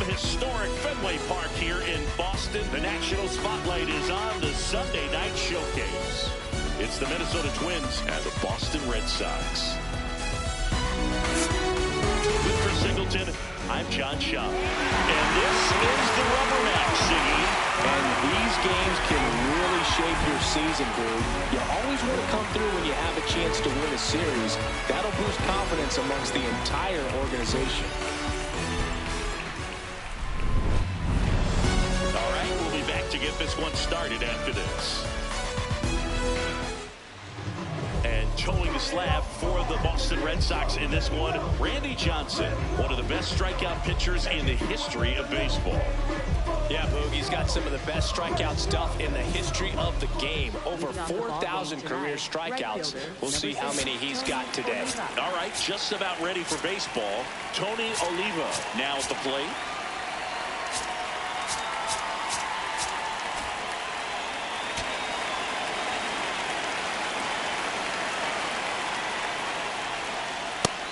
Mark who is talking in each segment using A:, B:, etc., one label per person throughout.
A: historic Fenway Park here in Boston. The national spotlight is on the Sunday night showcase. It's the Minnesota Twins and the Boston Red Sox. With for Singleton, I'm John Shaw. And this is the rubber match, Siggy.
B: And these games can really shape your season, dude. You always want to come through when you have a chance to win a series. That'll boost confidence amongst the entire organization.
A: All right, we'll be back to get this one started after this. And towing the slab for the Boston Red Sox in this one, Randy Johnson, one of the best strikeout pitchers in the history of baseball.
B: Yeah, Boogie's got some of the best strikeout stuff in the history of the game. Over 4,000 career strikeouts. We'll see how many he's got today.
A: All right, just about ready for baseball. Tony Oliva now at the plate.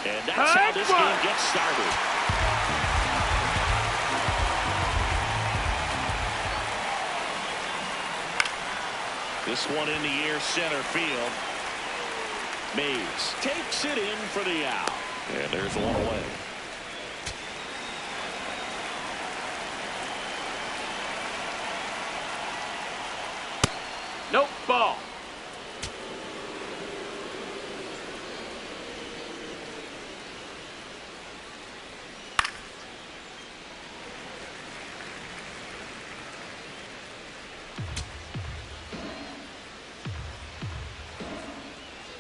A: And that's how this game gets started. This one in the air, center field. Mays takes it in for the out. And there's one away.
C: Nope, ball.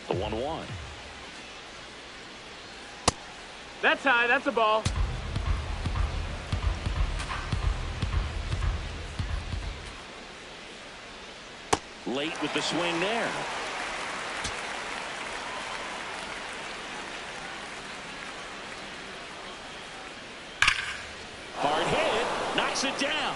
A: The 1-1.
C: That's high. That's a ball.
A: Late with the swing there. Hard hit. Knocks it down.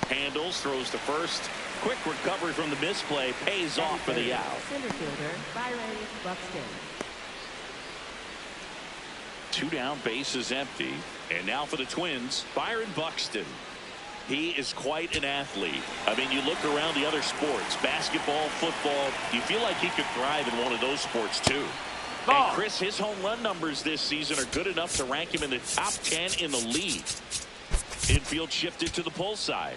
A: Handles, throws to first. Quick recovery from the misplay, pays off for the out.
D: Center fielder Byron Buxton.
A: 2 down, base is empty. And now for the Twins, Byron Buxton. He is quite an athlete. I mean, you look around the other sports, basketball, football, you feel like he could thrive in one of those sports too.
C: Ball.
A: And Chris, his home run numbers this season are good enough to rank him in the top 10 in the league. Infield shifted to the pull side.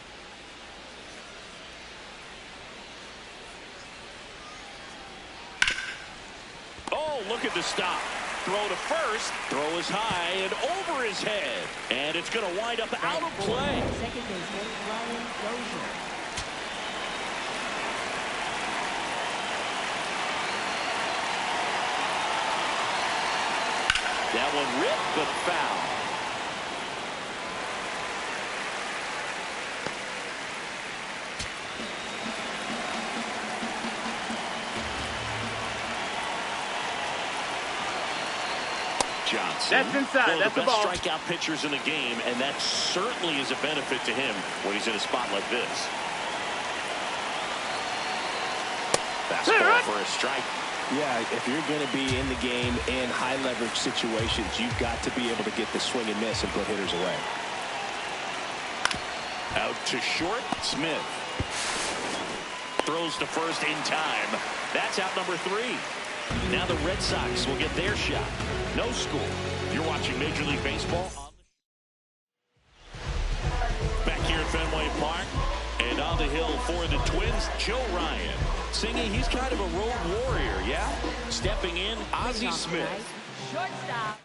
A: Oh, look at the stop. Throw to first. Throw is high and over his head. And it's going to wind up out of play.
D: Second baseman Ryan Dozier.
A: That one ripped, but foul. Johnson,
C: That's inside.
A: one of
C: That's
A: the
C: the
A: best
C: ball.
A: strikeout pitchers in the game, and that certainly is a benefit to him when he's in a spot like this. Fastball for a strike.
B: Yeah, if you're going to be in the game in high leverage situations, you've got to be able to get the swing and miss and put hitters away.
A: Out to short, Smith. Throws to first in time. That's out number 3. Now the Red Sox will get their shot. No score. You're watching Major League Baseball. Back here at Fenway Park. And on the hill for the Twins, Joe Ryan. Singing, he's kind of a road warrior, yeah? Stepping in, Ozzie Smith.
D: Shortstop.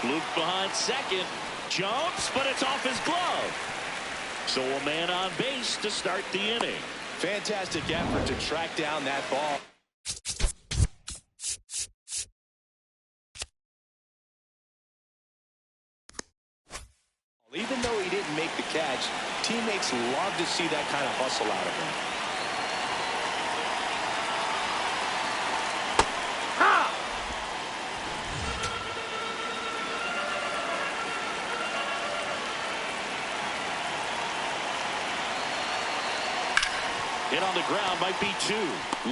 A: Luke behind second. Jumps, but it's off his glove. So a man on base to start the inning.
B: Fantastic effort to track down that ball. Even though he didn't make the catch, teammates love to see that kind of hustle out of him.
A: Hit on the ground might be 2.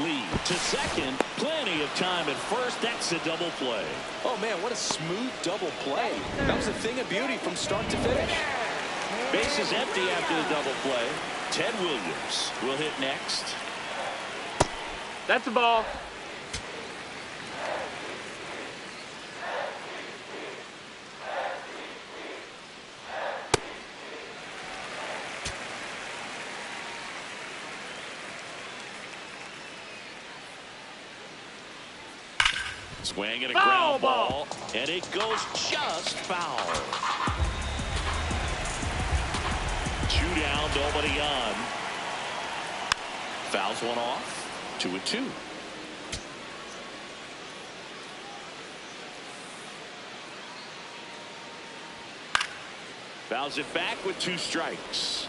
A: Lead to second. Plenty of time at first. That's a double play.
B: Oh, man, what a smooth double play. That was a thing of beauty from start to finish.
A: Base is empty after the double play. Ted Williams will hit next.
C: That's a ball.
A: Swing and a ground ball, and it goes just foul. 2 down, nobody on. Fouls one off, 2-2. Fouls it back with 2 strikes.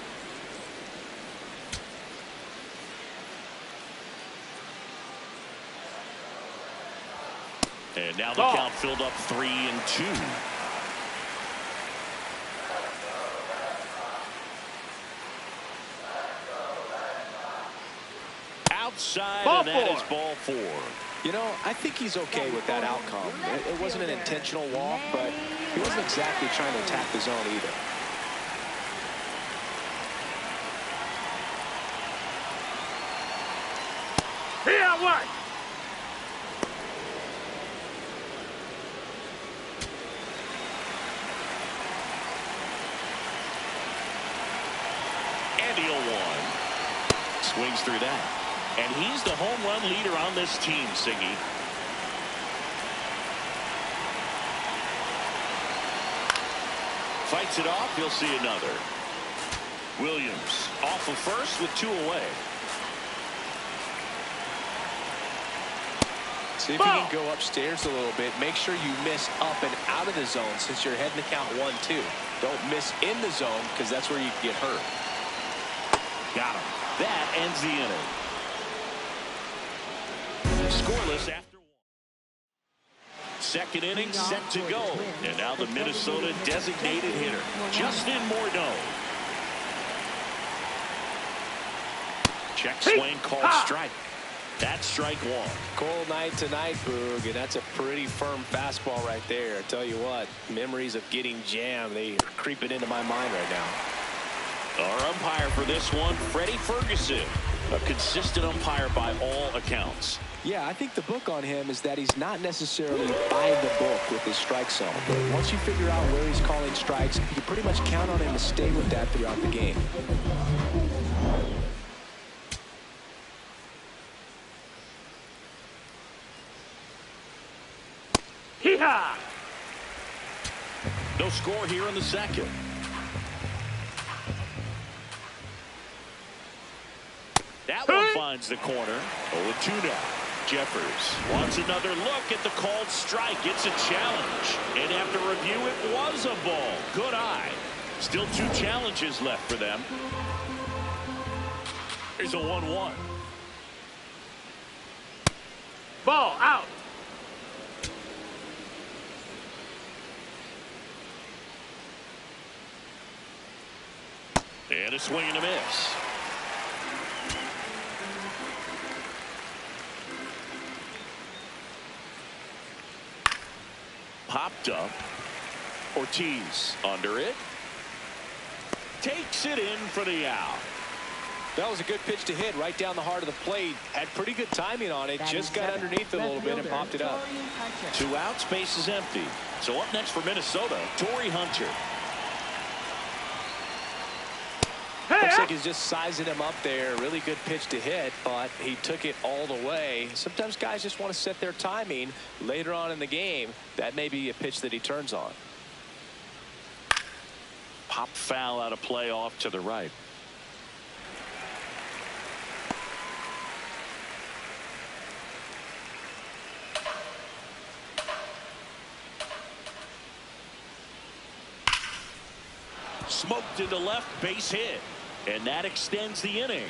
A: And now the count filled up 3-2. Outside, and that is ball 4.
B: You know, I think he's okay with that outcome. It wasn't an intentional walk, but he wasn't exactly trying to attack the zone either.
C: Here, what?
A: Swings through that. And he's the home run leader on this team, Siggy. Fights it off. He'll see another. Williams off of first with 2 away.
B: See if you can go upstairs a little bit. Make sure you miss up and out of the zone since you're heading to count 1-2. Don't miss in the zone because that's where you can get hurt.
A: Got him. That ends the inning. Scoreless after 1. Second inning set to go. And now the Minnesota designated hitter, Justin Morneau. Check swing called strike. That's strike 1.
B: Cold night tonight, Boog, and that's a pretty firm fastball right there. I tell you what, memories of getting jammed, they are creeping into my mind right now.
A: Our umpire for this one, Freddie Ferguson, a consistent umpire by all accounts.
B: Yeah, I think the book on him is that he's not necessarily by the book with his strike zone. But once you figure out where he's calling strikes, you can pretty much count on him to stay with that throughout the game.
C: Hee-haw!
A: No score here in the second. That one finds the corner. 0-2 now. Jeffers wants another look at the called strike. It's a challenge. And after review, it was a ball. Good eye. Still 2 challenges left for them. Here's a 1-1.
C: Ball out.
A: And a swing and a miss. Popped up. Ortiz under it. Takes it in for the out.
B: That was a good pitch to hit right down the heart of the plate. Had pretty good timing on it. Just got underneath it a little bit and popped it up.
A: 2 outs, base is empty. So up next for Minnesota, Torrey Hunter.
B: Looks like he's just sizing him up there. Really good pitch to hit, but he took it all the way. Sometimes guys just want to set their timing later on in the game. That may be a pitch that he turns on.
A: Pop foul out of play off to the right. Smoked into left, base hit. And that extends the inning.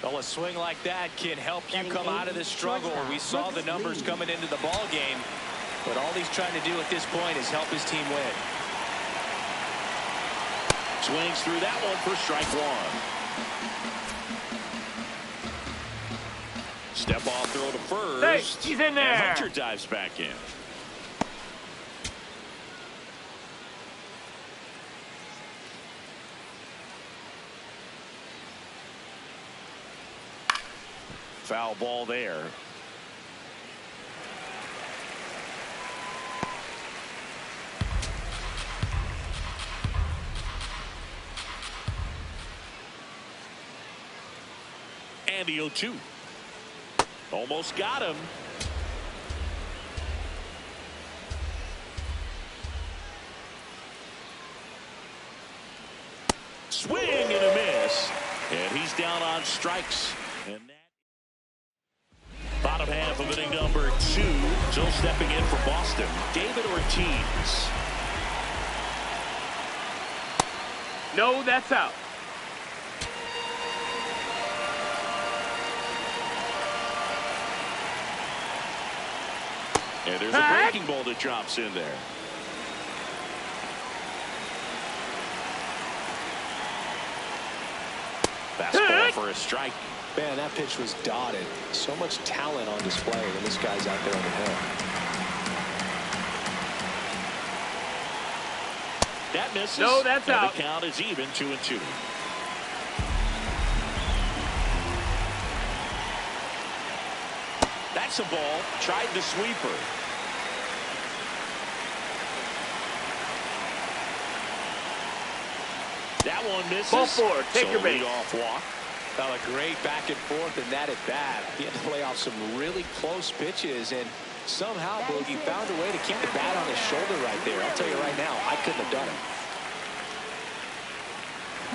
B: Well, a swing like that can help you come out of this struggle. We saw the numbers coming into the ball game, but all he's trying to do at this point is help his team win.
A: Swings through that one for strike one. Step off throw to first.
C: Hey, he's in there.
A: And Hunter dives back in. Foul ball there. And the 0-2. Almost got him. Swing and a miss. And he's down on strikes. And that bottom half of inning number 2. Still stepping in for Boston, David Ortiz.
C: No, that's out.
A: And there's a breaking ball that drops in there. Fastball for a strike.
B: Man, that pitch was dotted. So much talent on display when this guy's out there on the hill.
A: That misses.
C: No, that's
A: and
C: out.
A: The count is even, 2-2. That's a ball. Tried the sweeper. That one misses.
C: Ball 4. Take your base.
A: Lead-off walk.
B: Well, a great back and forth in that at bat. He had to play off some really close pitches, and somehow Boogie found a way to keep the bat on his shoulder right there. I'll tell you right now, I couldn't have done it.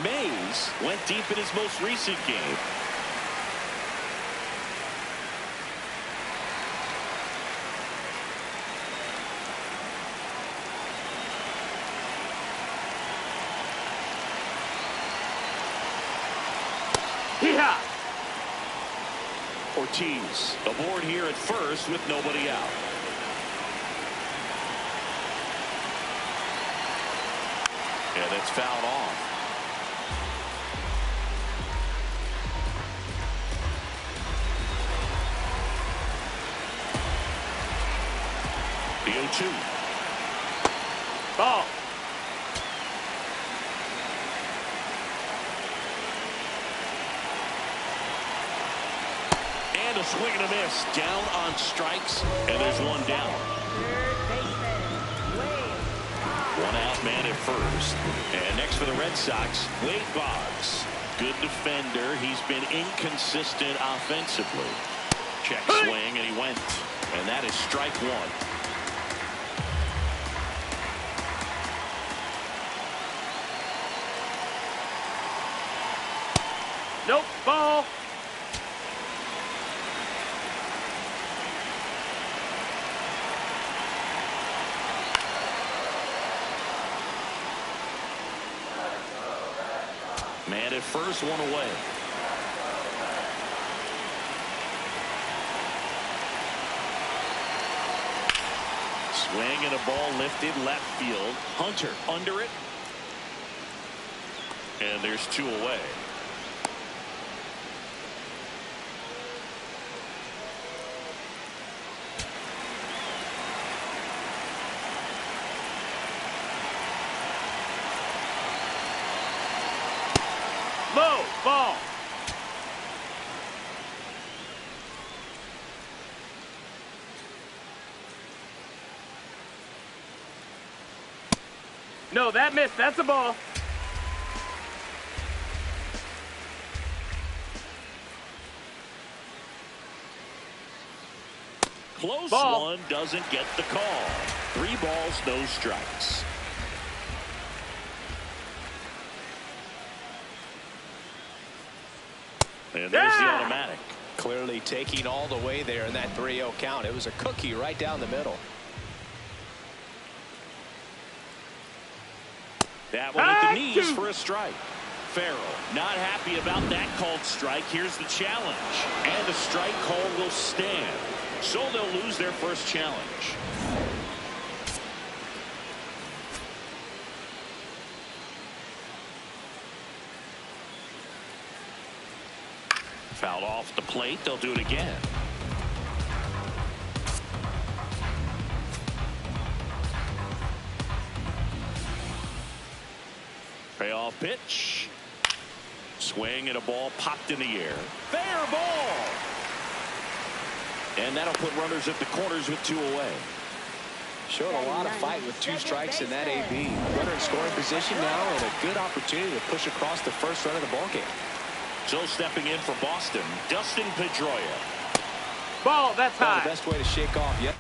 A: Mays went deep in his most recent game.
C: Hee-haw!
A: Ortiz aboard here at first with nobody out. And it's fouled off. The 0-2.
C: Ball.
A: And a swing and a miss. Down on strikes. And there's one down.
D: Third baseman, Wade.
A: One out man at first. And next for the Red Sox, Wade Boggs. Good defender. He's been inconsistent offensively. Check swing, and he went. And that is strike one.
C: Nope. Ball.
A: Man at first, one away. Swing and a ball lifted left field. Hunter under it. And there's two away.
C: Low. Ball. No, that missed. That's a ball.
A: Close
C: Ball.
A: one, doesn't get the call. 3 balls, no strikes. And there's the automatic.
B: Clearly taking all the way there in that 3-0 count. It was a cookie right down the middle.
A: That one at the knees for a strike. Farrell not happy about that called strike. Here's the challenge. And the strike call will stand. So they'll lose their first challenge. Fouled off the plate. They'll do it again. Payoff pitch. Swing and a ball popped in the air. Fair ball. And that'll put runners at the corners with 2 away.
B: Showing a lot of fight with 2 strikes in that AB. Runner in scoring position now and a good opportunity to push across the first run of the ballgame.
A: So stepping in for Boston, Dustin Pedroia.
C: Ball, that's high.
B: The best way to shake off. Yep.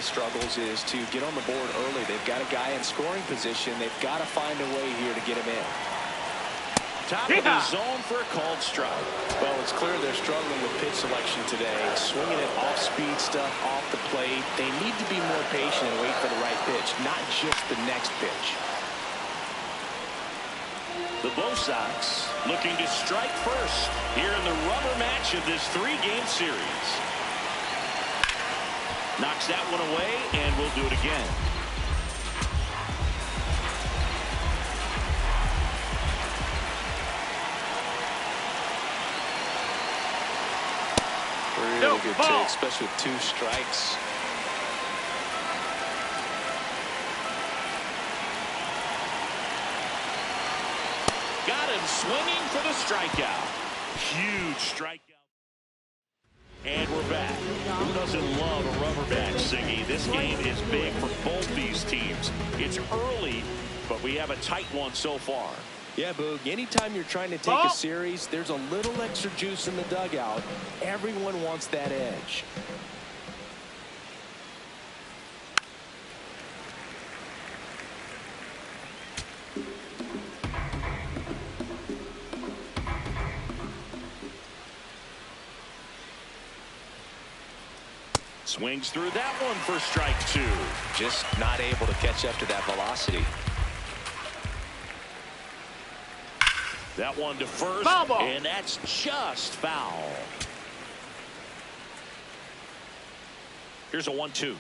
B: Struggles is to get on the board early. They've got a guy in scoring position. They've got to find a way here to get him in.
A: Top of the zone for a called strike.
B: Well, it's clear they're struggling with pitch selection today. Swinging it off-speed stuff off the plate. They need to be more patient and wait for the right pitch, not just the next pitch.
A: The Red Sox looking to strike first here in the rubber match of this 3-game series. Knocks that one away, and we'll do it again.
B: Really good take, especially with 2 strikes.
A: Got him swinging for the strikeout. Huge strikeout. And we're back. Who doesn't love a rubber match, Siggy? This game is big for both these teams. It's early, but we have a tight one so far.
B: Yeah, Boog, anytime you're trying to take a series, there's a little extra juice in the dugout. Everyone wants that edge.
A: Swings through that one for strike 2.
B: Just not able to catch up to that velocity.
A: That one to first, and that's just foul. Here's a 1-2.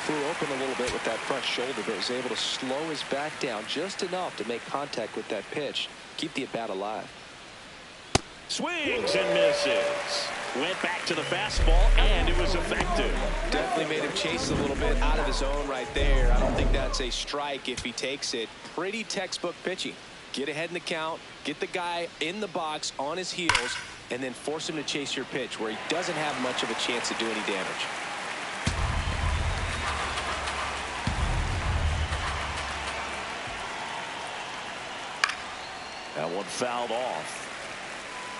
B: Flew open a little bit with that front shoulder, but was able to slow his back down just enough to make contact with that pitch. Keep the at-bat alive.
A: Swings and misses. Went back to the fastball, and it was effective.
B: Definitely made him chase a little bit out of his zone right there. I don't think that's a strike if he takes it. Pretty textbook pitching. Get ahead in the count, get the guy in the box on his heels, and then force him to chase your pitch where he doesn't have much of a chance to do any damage.
A: That one fouled off.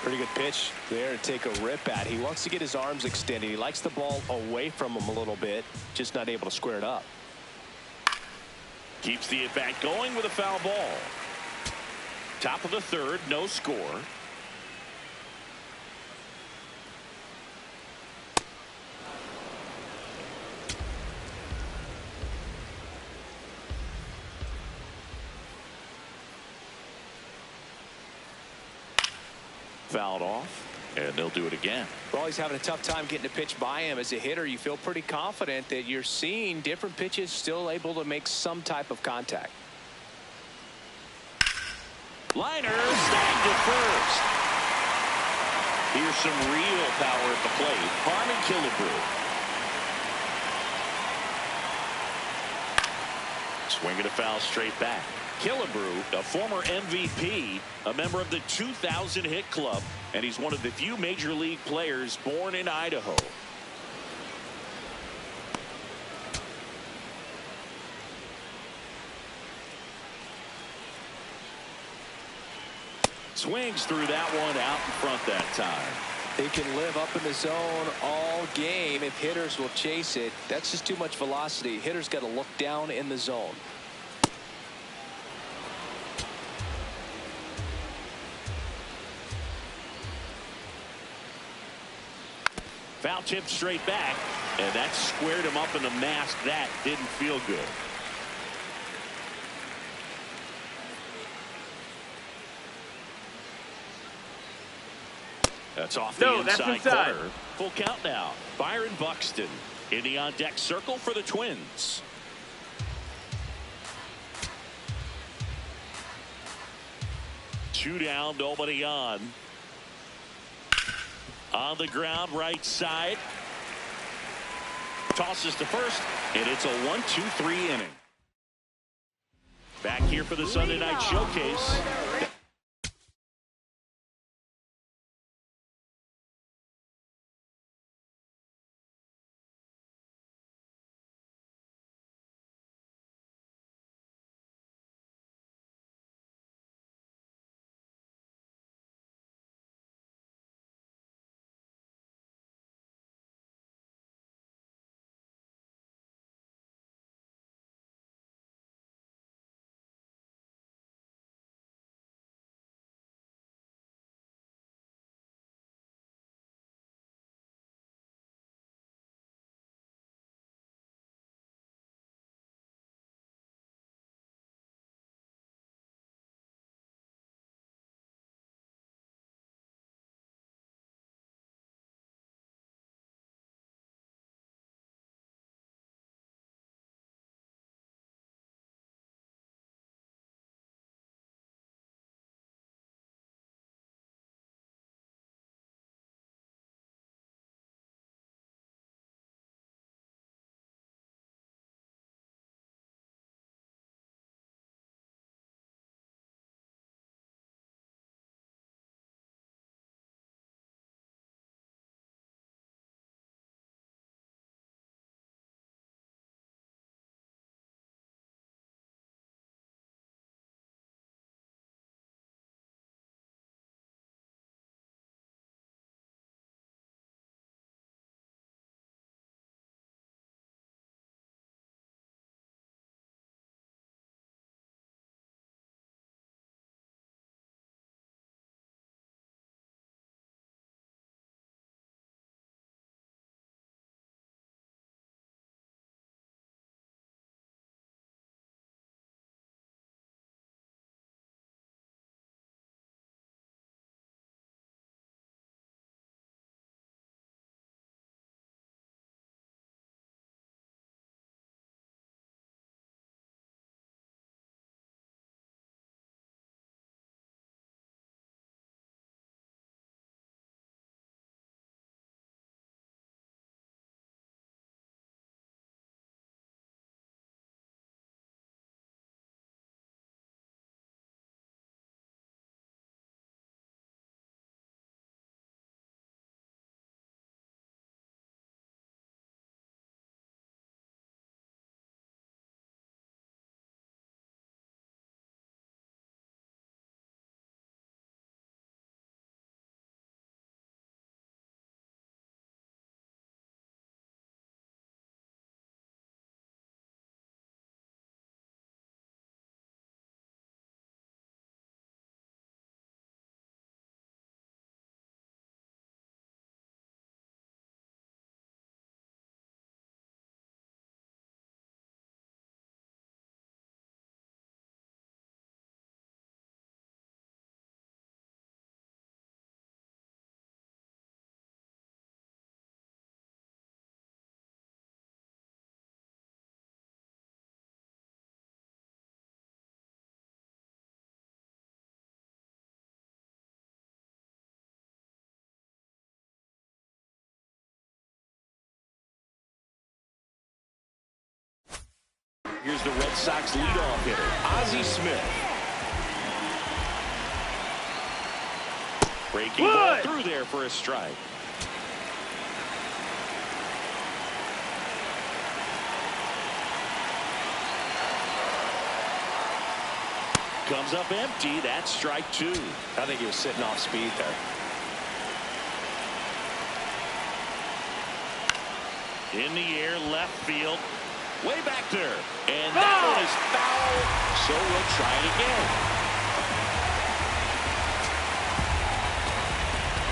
B: Pretty good pitch there to take a rip at. He wants to get his arms extended. He likes the ball away from him a little bit, just not able to square it up.
A: Keeps the at-bat going with a foul ball. Top of the 3rd, no score. Fouled off, and they'll do it again.
B: Well, he's having a tough time getting a pitch by him. As a hitter, you feel pretty confident that you're seeing different pitches still able to make some type of contact.
A: Liner snagged at first. Here's some real power at the plate. Harmon Killebrew. Swing and a foul straight back. Killebrew, a former MVP, a member of the 2000 hit club, and he's one of the few major league players born in Idaho. Swings through that one out in front that time.
B: He can live up in the zone all game if hitters will chase it. That's just too much velocity. Hitters got to look down in the zone.
A: Foul tip straight back, and that squared him up in the mask. That didn't feel good. That's off the
C: That's
A: inside
C: inside.
A: corner. Full count now. Byron Buxton in the on-deck circle for the Twins. Two down, nobody on. On the ground, right side. Tosses to first, and it's a 1-2-3 inning. Back here for the Sunday night showcase. Here's the Red Sox leadoff hitter, Ozzie Smith. Breaking ball through there for a strike. Comes up empty. That's strike two.
B: I think he was sitting off speed there.
A: In the air, left field. Way back there. And that one is foul. So we'll try it again.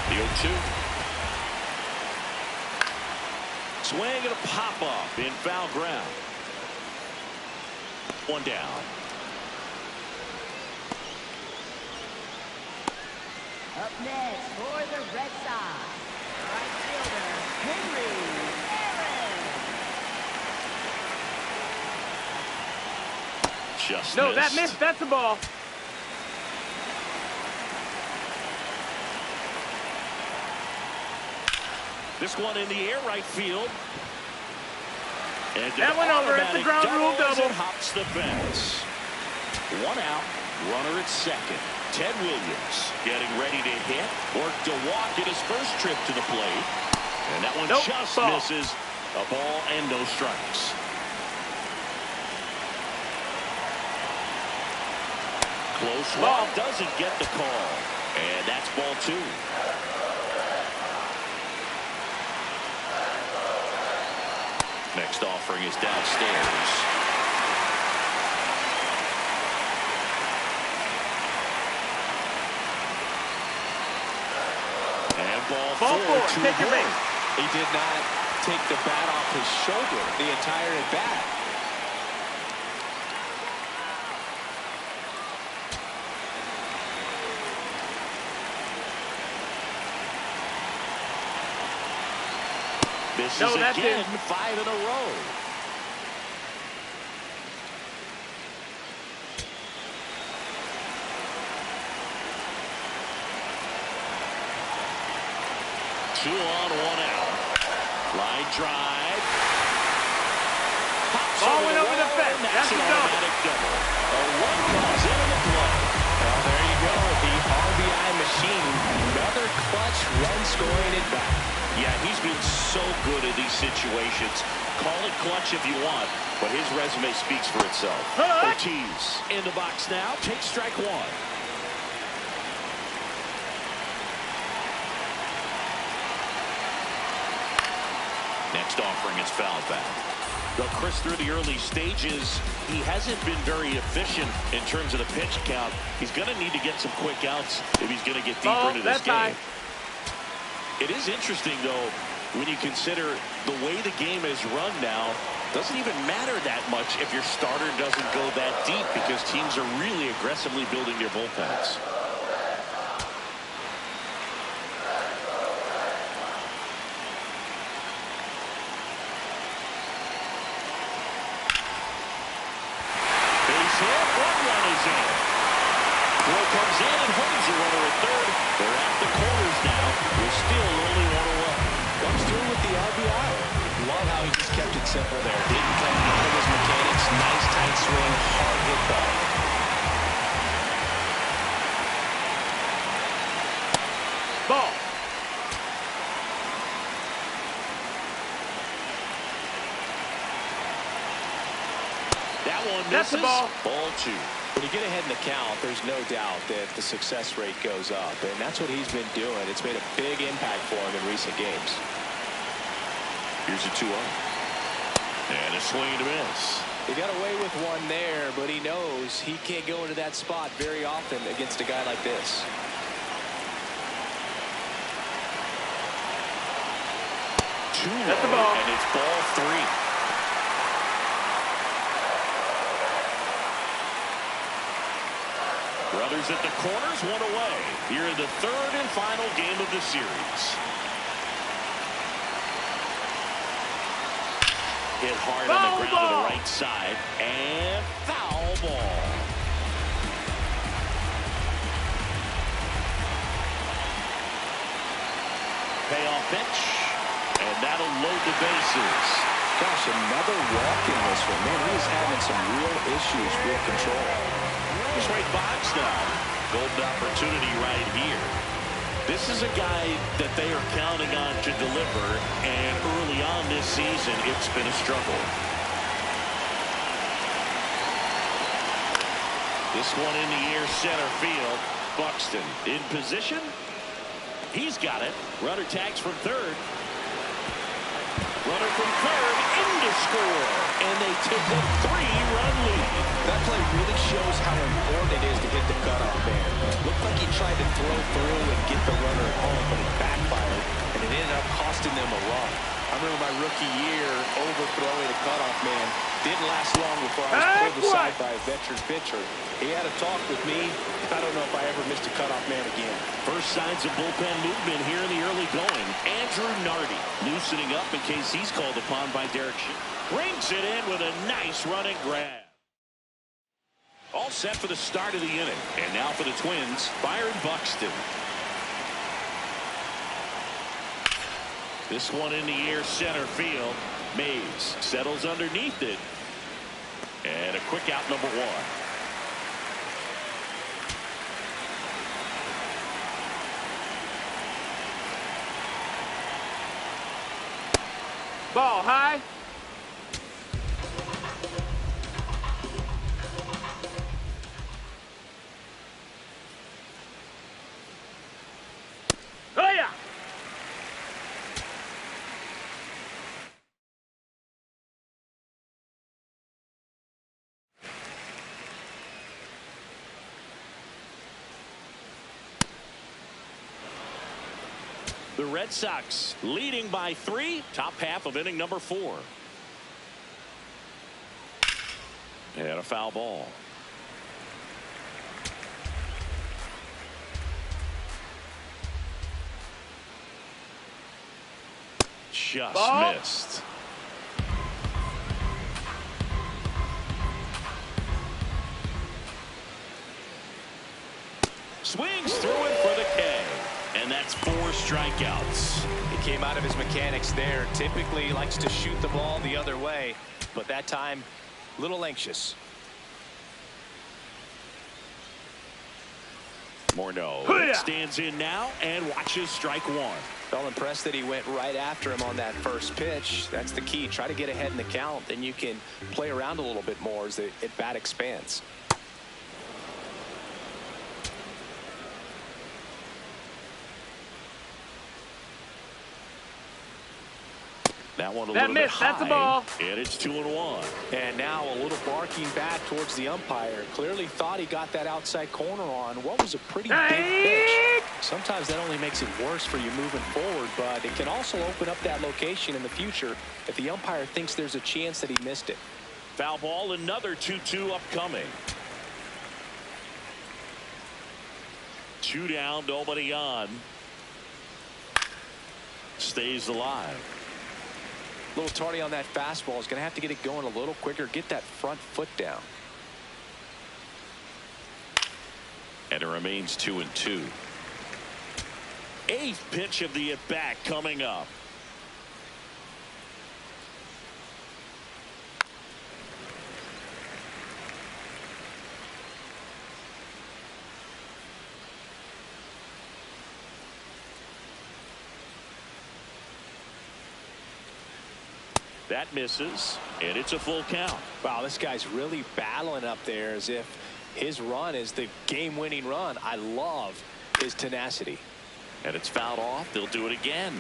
A: The 0-2. Swing and a pop-up in foul ground. One down.
D: Up next for the Red Sox, right fielder, Henry Aaron.
A: Just
C: No,
A: missed.
C: that missed. That's a ball.
A: This one in the air right field. And
C: that went over. It's a ground rule double.
A: And hops the fence. One out. Runner at second. Ted Williams getting ready to hit. Worked a walk at his first trip to the plate. And that one just misses. A ball and no strikes. Close one. Doesn't get the call. And that's ball 2. Next offering is downstairs. And ball 4.
C: Take your base.
B: He did not take the bat off his shoulder the entire at bat.
A: This is again 5 in a row. Two on, 1 out. Line drive.
C: Ball went over the fence.
A: That's an automatic double. A run comes in the play.
B: Well, there you go. The RBI machine. Another clutch run scoring at bat.
A: Yeah, he's been so good at these situations. Call it clutch if you want, but his resume speaks for itself. Ortiz in the box now. Takes strike 1. Next offering is foul back. But Chris, through the early stages, he hasn't been very efficient in terms of the pitch count. He's going to need to get some quick outs if he's going to get deeper into this game. It is interesting, though, when you consider the way the game is run now. Doesn't even matter that much if your starter doesn't go that deep, because teams are really aggressively building their bullpens. Base hit, 1 run is in. Throw comes in and holds the runner at third. They're at the corners now. We're still only 1 away.
B: Comes through with the RBI. Love how he just kept it simple there. Didn't come out of his mechanics. Nice tight swing, hard hit ball.
C: Ball.
A: That one misses.
C: That's the ball.
A: Ball 2.
B: When you get ahead in the count, there's no doubt that the success rate goes up, and that's what he's been doing. It's made a big impact for him in recent games.
A: Here's a 2-0. And a swing and a miss.
B: He got away with one there, but he knows he can't go into that spot very often against a guy like this.
C: That's the ball.
A: And it's ball 3. Brothers at the corners, 1 away. Here in the 3rd and final game of the series. Hit hard on the ground to the right side. And foul ball. Payoff pitch. And that'll load the bases.
B: Gosh, another walk in this one. Man, he is having some real issues with control.
A: Just right box now. Golden opportunity right here. This is a guy that they are counting on to deliver, and early on this season, it's been a struggle. This one in the air, center field. Buxton in position. He's got it. Runner tags from third. Runner from third in to score, and they take a 3-run lead.
B: That play really shows how important it is to hit the cutoff man. Looked like he tried to throw through and get the runner at home, but it backfired, and it ended up costing them a run. I remember my rookie year overthrowing a cutoff man. Didn't last long before I was pulled aside by a veteran pitcher. He had a talk with me. I don't know if I ever missed a cutoff man again.
A: First signs of bullpen movement here in the early going. Andrew Nardi loosening up in case he's called upon by Derek Shea. Brings it in with a nice running grab. All set for the start of the inning. And now for the Twins, Byron Buxton. This one in the air, center field. Mays settles underneath it. And a quick out, number one.
C: Ball high. Oh, yeah.
A: The Red Sox leading by 3, top half of inning number 4. And a foul ball. Just
C: Ball.
A: missed. Swings through it for the K. And that's 4 strikeouts.
B: He came out of his mechanics there. Typically likes to shoot the ball the other way, but that time a little anxious.
A: Morneau stands in now and watches strike 1.
B: Felt impressed that he went right after him on that first pitch. That's the key. Try to get ahead in the count. Then you can play around a little bit more as the at-bat expands.
A: That one a
C: That
A: little bit
C: missed. That's a
A: high,
C: ball.
A: and it's 2-1.
B: And now a little barking back towards the umpire. Clearly thought he got that outside corner on what was a pretty big pitch. Sometimes that only makes it worse for you moving forward, but it can also open up that location in the future if the umpire thinks there's a chance that he missed it.
A: Foul ball, another 2-2 upcoming. 2 down, nobody on. Stays alive.
B: A little tardy on that fastball. Is going to have to get it going a little quicker. Get that front foot down.
A: And it remains 2-2. 8th pitch of the at-bat coming up. That misses, and it's a full count.
B: Wow, this guy's really battling up there as if his run is the game-winning run. I love his tenacity.
A: And it's fouled off. They'll do it again.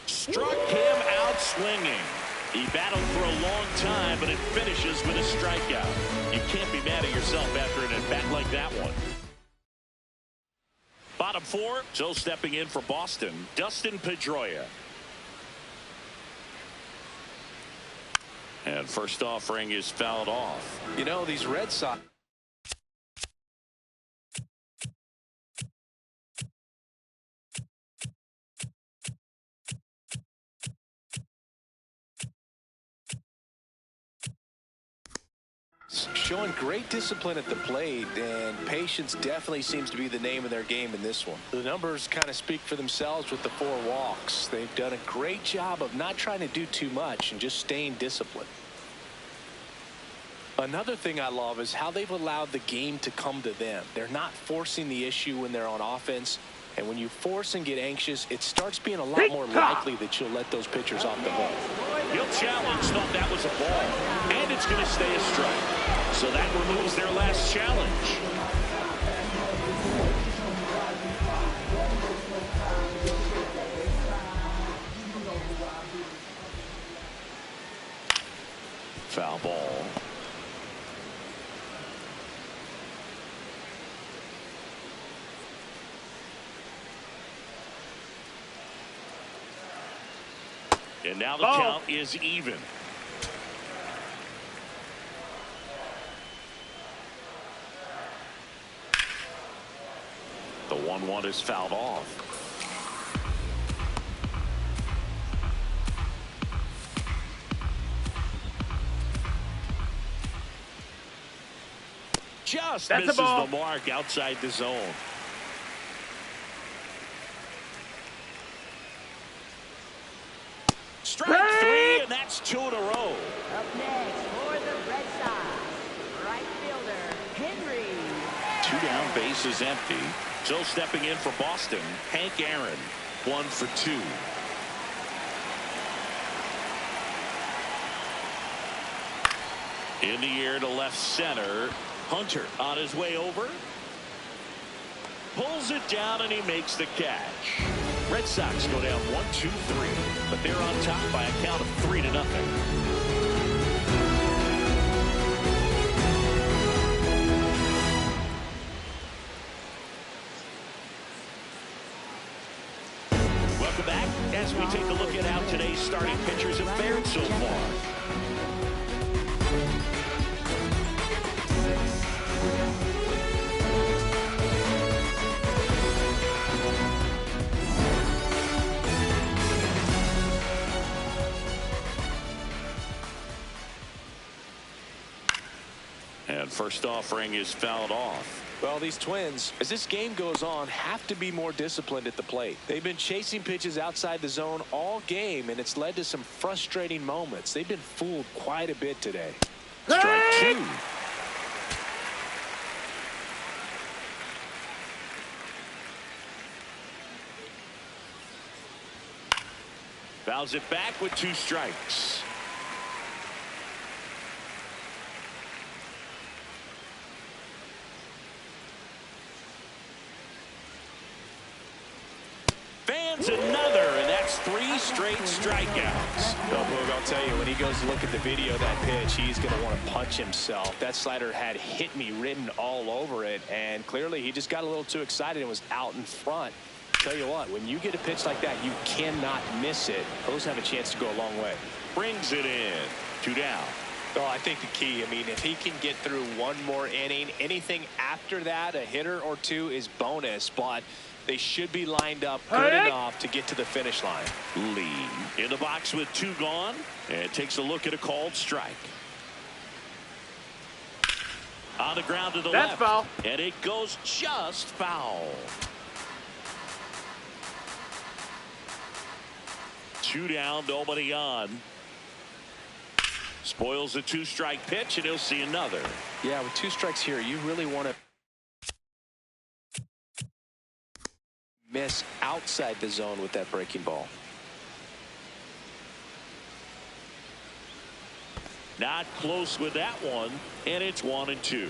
A: Struck him out swinging. He battled for a long time, but it finishes with a strikeout. You can't be mad at yourself after an at-bat like that one. Bottom 4, so stepping in for Boston, Dustin Pedroia. And first offering is fouled off.
B: You know, these Red Sox. Showing great discipline at the plate, and patience definitely seems to be the name of their game in this one. The numbers kind of speak for themselves with the 4 walks. They've done a great job of not trying to do too much and just staying disciplined. Another thing I love is how they've allowed the game to come to them. They're not forcing the issue when they're on offense, and when you force and get anxious, it starts being a lot more likely that you'll let those pitchers off the hook.
A: He'll challenge, thought that was a ball, and it's going to stay a strike. So that removes their last challenge. Foul ball. And now the count is even. The 1-1 is fouled off. Just misses the mark outside the zone. Strike three, and that's 2 in a row.
D: Up next for the Red Sox, right fielder, Henry.
A: 2 down, bases empty. So stepping in for Boston, Hank Aaron, 1 for 2. In the air to left center. Hunter on his way over. Pulls it down, and he makes the catch. Red Sox go down 1-2-3, but they're on top by a count of 3-0. Welcome back as we take a look at how today's starting pitchers have fared so far. And first offering is fouled off.
B: Well, these Twins, as this game goes on, have to be more disciplined at the plate. They've been chasing pitches outside the zone all game, and it's led to some frustrating moments. They've been fooled quite a bit today.
A: Strike 2. Fouls it back with 2 strikes. Fans another, and that's 3 straight strikeouts.
B: Well, Boog, I'll tell you, when he goes to look at the video of that pitch, he's going to want to punch himself. That slider had "hit me" written all over it, and clearly he just got a little too excited and was out in front. Tell you what, when you get a pitch like that, you cannot miss it. Those have a chance to go a long way.
A: Brings it in. 2 down.
B: Well, I think the key, I mean, if he can get through one more inning, anything after that, a hitter or 2 is bonus, but they should be lined up good enough to get to the finish line.
A: Lee in the box with 2 gone, and takes a look at a called strike. On the ground to the left.
C: That's foul.
A: And it goes just foul. 2 down, nobody on. Spoils a 2-strike pitch, and he'll see another.
B: Yeah, with 2 strikes here, you really want to miss outside the zone with that breaking ball.
A: Not close with that one, and it's 1-2.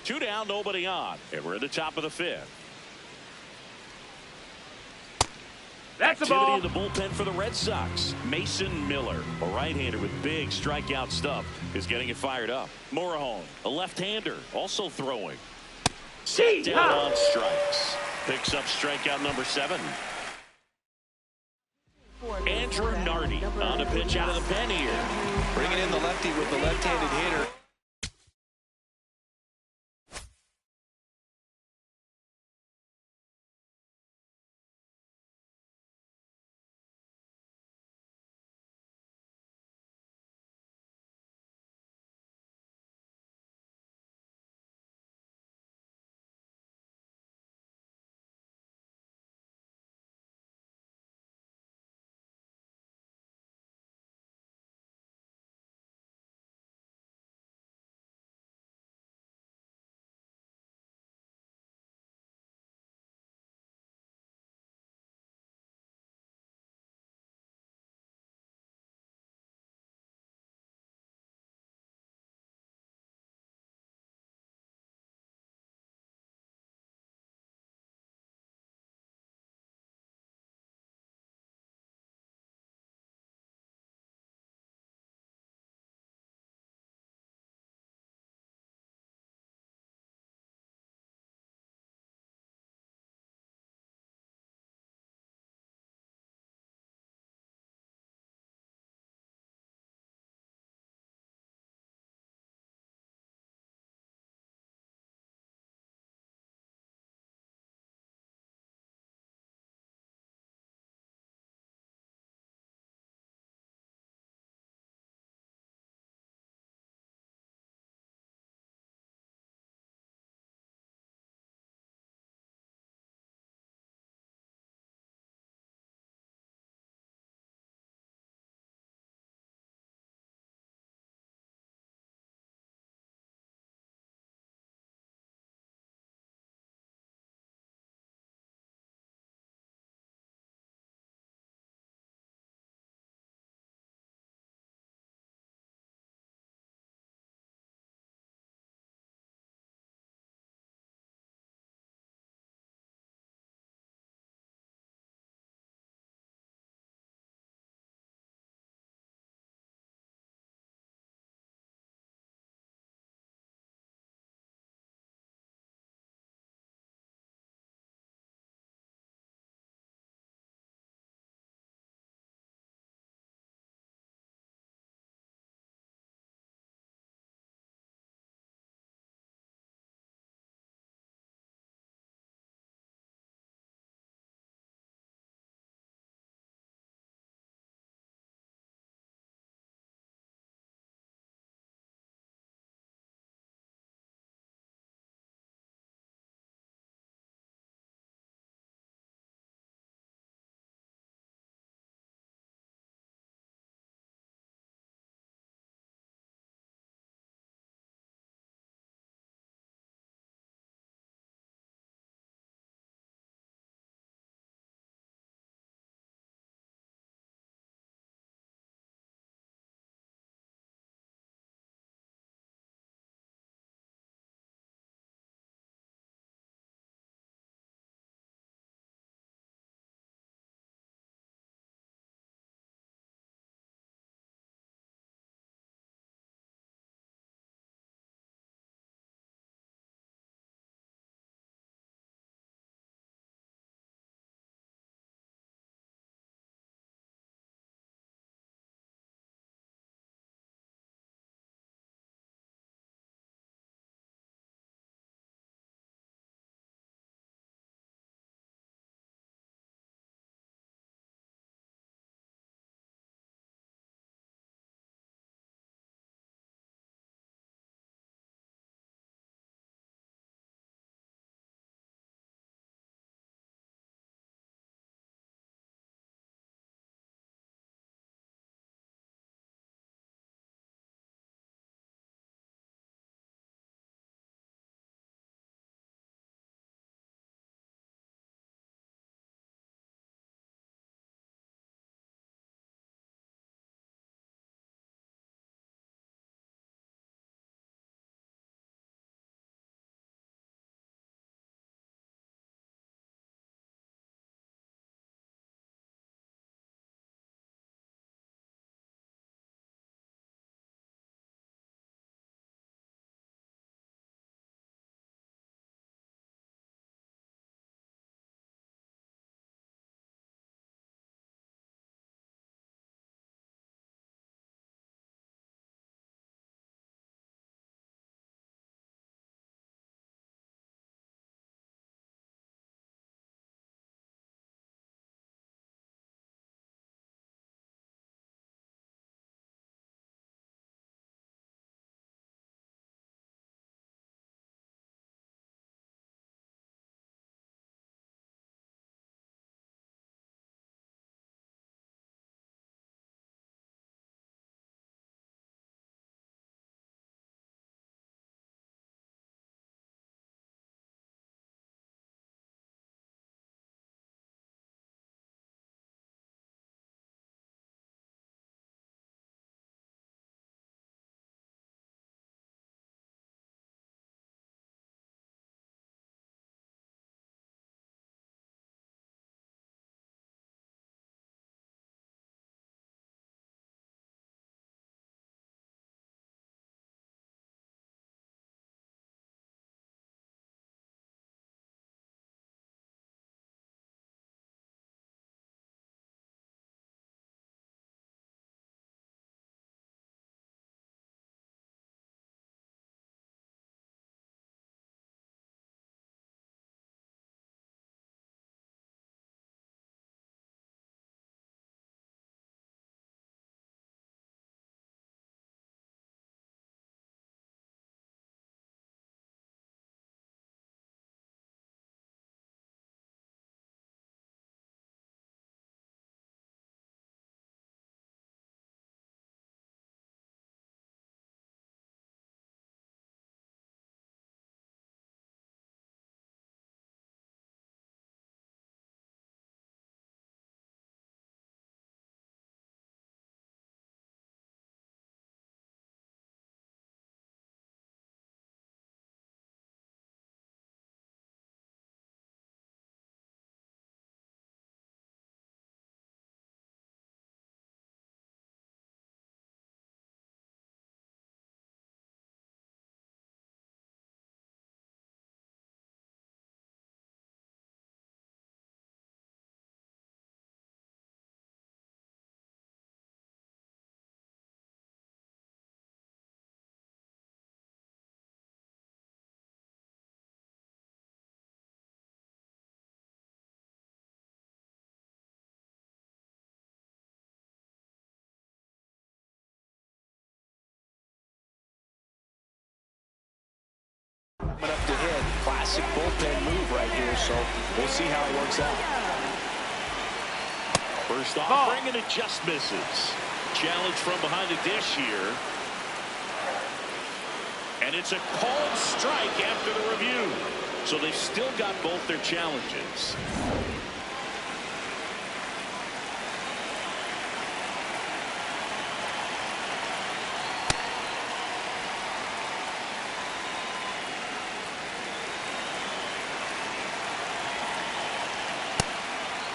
A: Two down, nobody on, and we're at the top of the 5th.
C: That's the ball.
A: Activity in the bullpen for the Red Sox. Mason Miller, a right-hander with big strikeout stuff, is getting it fired up. Morahone, a left-hander, also throwing. Set down on strikes. Picks up strikeout number 7. Andrew Nardi on a pitch out of the pen here.
B: Bringing in the lefty with the left-handed hitter. classic bullpen move right here, so we'll see how it works out.
A: First offering, and it just misses. Challenge from behind the dish here. And it's a called strike after the review. So they've still got both their challenges.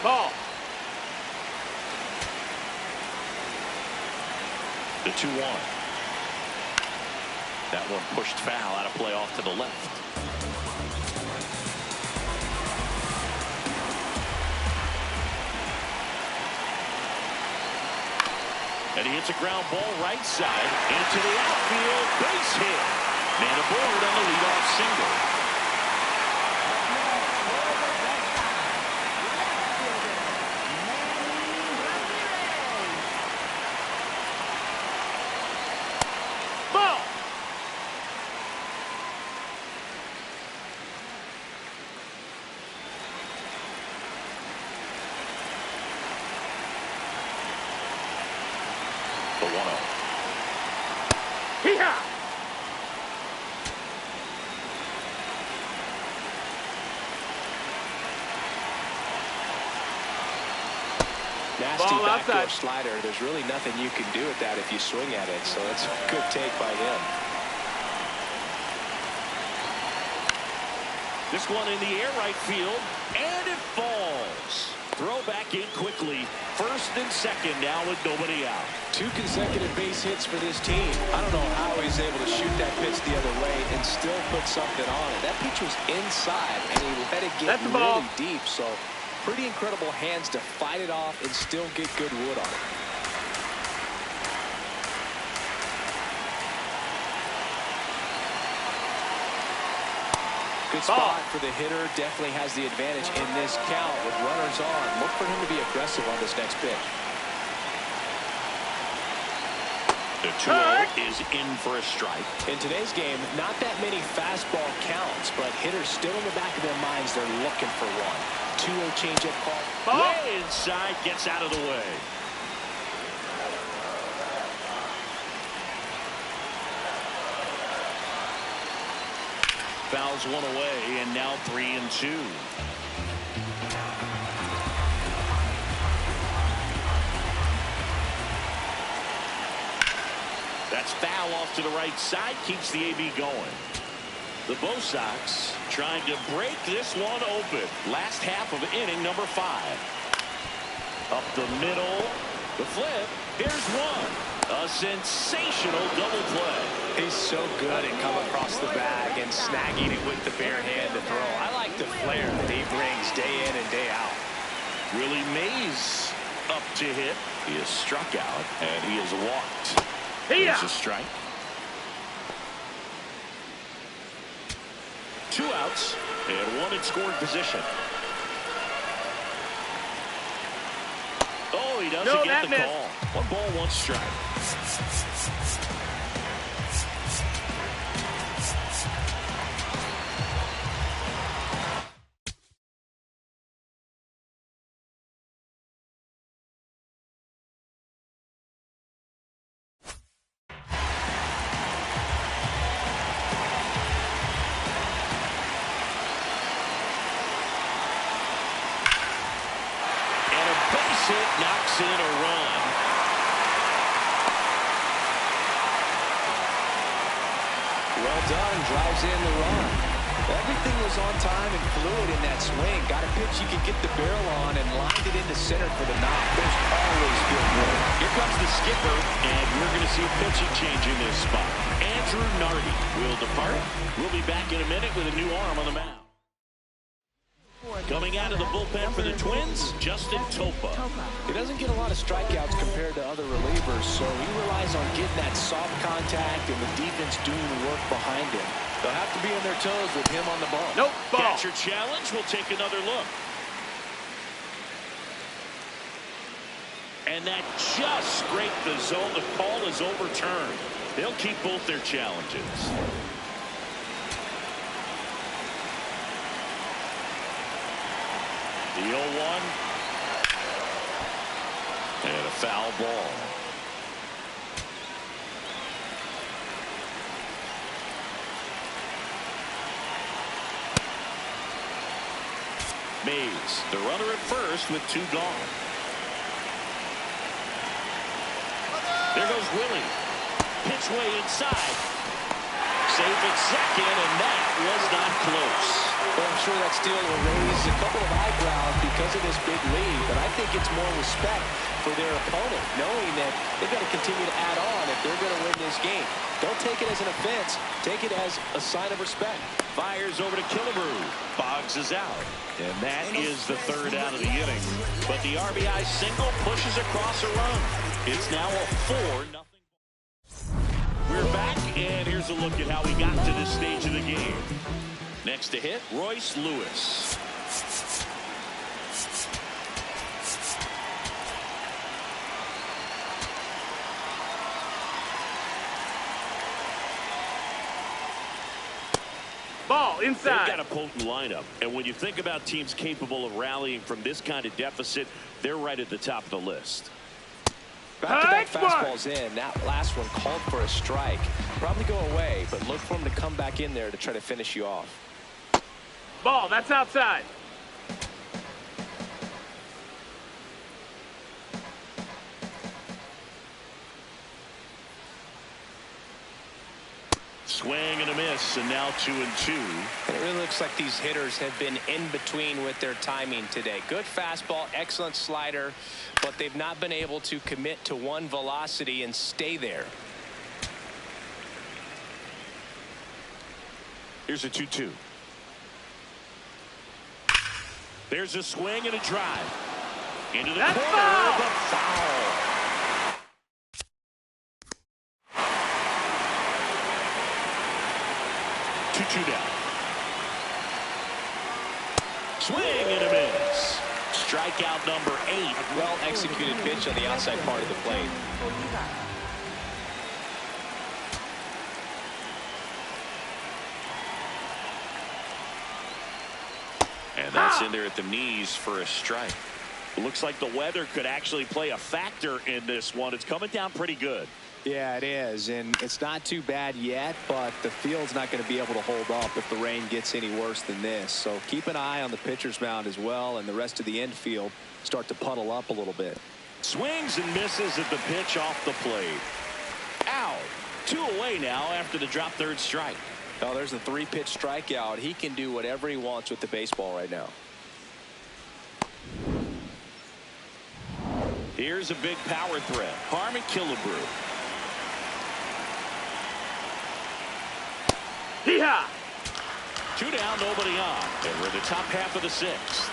C: Ball.
A: The 2-1. That one pushed foul out of play off to the left. And he hits a ground ball right side into the outfield. Base hit. And aboard on the leadoff single. The 1-0.
C: Hee-haw!
B: Nasty
C: Ball
B: backdoor
C: outside.
B: slider. There's really nothing you can do with that if you swing at it, so it's a good take by him.
A: This one in the air right field, and it falls. Throw back in quickly. First and second now with nobody out.
B: 2 consecutive base hits for this team. I don't know how he's able to shoot that pitch the other way and still put something on it. That pitch was inside, and he let it get really deep. So pretty incredible hands to fight it off and still get good wood on it. Good spot for the hitter. Definitely has the advantage in this count with runners on. Look for him to be aggressive on this next pitch.
A: The 2-0 is in for a strike.
B: In today's game, not that many fastball counts, but hitters still in the back of their minds, they're looking for one. 2-0 changeup call.
A: Way inside, gets out of the way. Fouls one away, and now 3-2. That's foul off to the right side, keeps the AB going. The Bo Sox trying to break this one open. Last half of inning number 5. Up the middle, the flip, here's one. A sensational double play.
B: He's so good at coming across the bag and snagging it with the bare hand to throw. I like the flair that he brings day in and day out.
A: Willie Mays up to hit. He has struck out, and he has walked. There's a strike. 2 outs, and 1 in scoring position. Oh, he doesn't get the call. 1 ball, 1 strike. It knocks in a run.
B: Well done, drives in the run. Everything was on time and fluid in that swing. Got a pitch you could get the barrel on and lined it into center for the knock. Those always feel good.
A: Here comes the skipper, and we're going to see a pitching change in this spot. Andrew Nardi will depart. We'll be back in a minute with a new arm on the mound. Coming out of the bullpen for the Twins, Justin Topa.
B: He doesn't get a lot of strikeouts compared to other relievers, so he relies on getting that soft contact and the defense doing the work behind him. They'll have to be on their toes with him on the ball.
C: Nope. Ball.
A: Catcher challenge. We'll take another look. And that just scraped the zone. The call is overturned. They'll keep both their challenges. The 0-1. And a foul ball. Mays, the runner at first with 2 gone. There goes Willie. Pitch way inside. Safe at second, and that was not close.
B: Well, I'm sure that steal will raise a couple of eyebrows because of this big lead, but I think it's more respect for their opponent, knowing that they've got to continue to add on if they're going to win this game. Don't take it as an offense. Take it as a sign of respect.
A: Fires over to Killebrew. Boggs is out. And that is the 3rd out of the inning. But the RBI single pushes across a run. It's now a 4-0. We're back, and here's a look at how we got to this stage of the game. Next to hit, Royce Lewis.
C: Ball inside.
A: They've got a potent lineup, and when you think about teams capable of rallying from this kind of deficit, they're right at the top of the list.
B: Back-to-back fastballs in. That last one called for a strike. Probably go away, but look for him to come back in there to try to finish you off.
C: Ball, that's outside.
A: Swing and a miss, and now 2-2.
B: And it really looks like these hitters have been in between with their timing today. Good fastball, excellent slider, but they've not been able to commit to one velocity and stay there.
A: Here's a 2-2. There's a swing and a drive. Into the corner, but foul. Two down. Swing and a miss. Strikeout number 8.
B: Well executed pitch on the outside part of the plate.
A: And that's in there at the knees for a strike. Looks like the weather could actually play a factor in this one. It's coming down pretty good.
B: Yeah, it is, and it's not too bad yet, but the field's not going to be able to hold up if the rain gets any worse than this. So keep an eye on the pitcher's mound as well, and the rest of the infield start to puddle up a little bit.
A: Swings and misses at the pitch off the plate. Out. 2 away now after the drop third strike.
B: Oh, there's a 3-pitch strikeout. He can do whatever he wants with the baseball right now.
A: Here's a big power threat. Harmon Killebrew.
C: Hee-haw!
A: 2 down, nobody on. And we're in the top half of the 6th.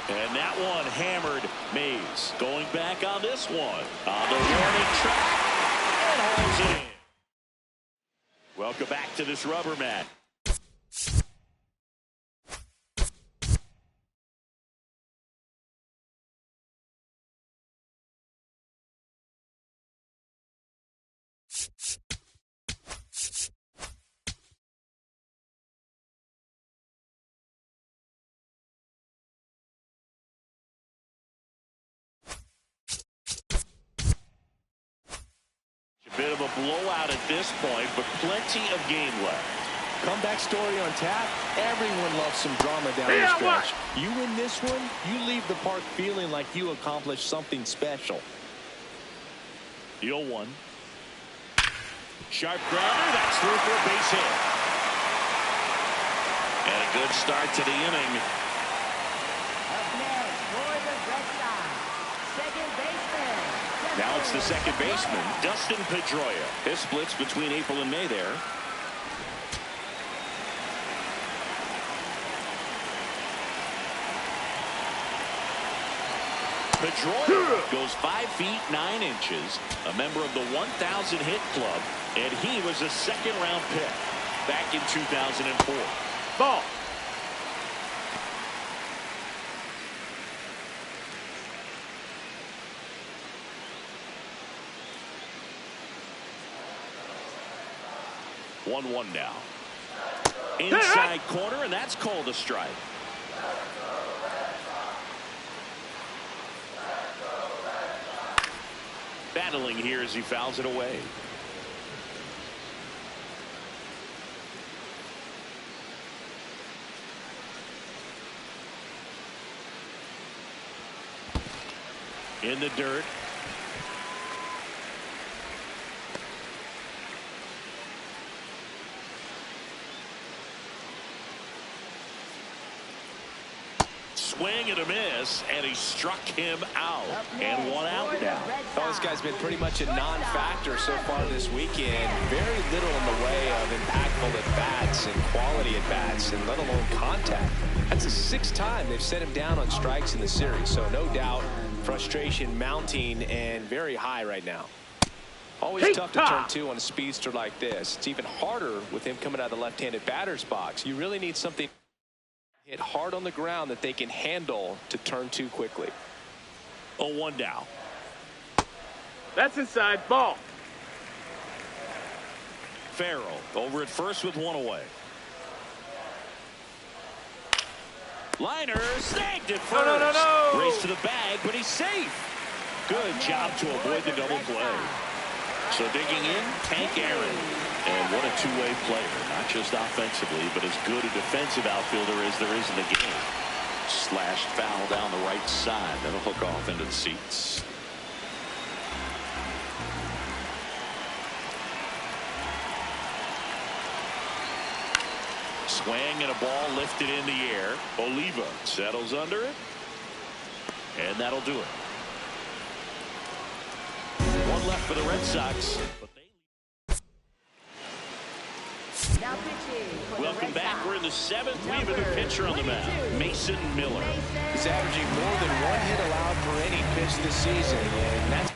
A: And that one hammered. Mays going back on this one. On the warning track. And holds it in. Welcome back to this rubber mat. Bit of a blowout at this point, but plenty of game left.
B: Comeback story on tap. Everyone loves some drama down the stretch. You win this one, you leave the park feeling like you accomplished something special.
A: The 0-1. Sharp grounder. That's through for a base hit. And a good start to the inning.
D: Up next for the Red Sox, second baseman.
A: Now it's the second baseman, Dustin Pedroia. This splits between April and May there. Pedroia goes 5 feet 9 inches, a member of the 1,000 hit club, and he was a second-round pick back in 2004.
C: Ball.
A: One now. Inside corner, and that's called a strike. Battling here as he fouls it away. In the dirt. Swing and a miss, and he struck him out. And one out now.
B: Well, this guy's been pretty much a non-factor so far this weekend. Very little in the way of impactful at-bats and quality at-bats, and let alone contact. That's the 6th time they've set him down on strikes in the series. So no doubt, frustration mounting and very high right now. Always tough to turn 2 on a speedster like this. It's even harder with him coming out of the left-handed batter's box. You really need something hit hard on the ground that they can handle to turn 2 quickly.
A: 0-1 now.
C: That's inside. Ball.
A: Farrell over at first with 1 away. Liner snagged it first.
C: No.
A: Race to the bag, but he's safe. Good job to avoid the double play. So digging in, Tank Aaron. And what a two-way player, not just offensively, but as good a defensive outfielder as there is in the game. Slashed foul down the right side. That'll hook off into the seats. Swing and a ball lifted in the air. Oliva settles under it. And that'll do it. One left for the Red Sox.
D: Now pitching for
A: Welcome
D: the Red
A: back.
D: Sox.
A: We're in the 7th. We have a new pitcher on the mound, Mason Miller.
B: He's averaging more than 1 hit allowed per inning pitched this season, and that's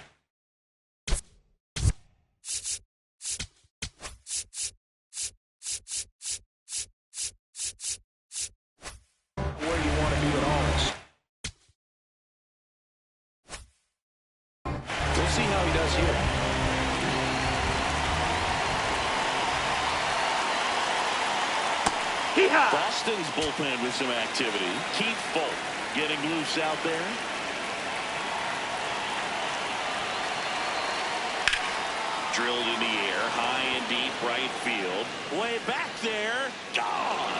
B: where you want to be with Allers. We'll see how he does here.
A: Boston's bullpen with some activity. Keith Folk getting loose out there. Drilled in the air, high and deep right field. Way back there, gone.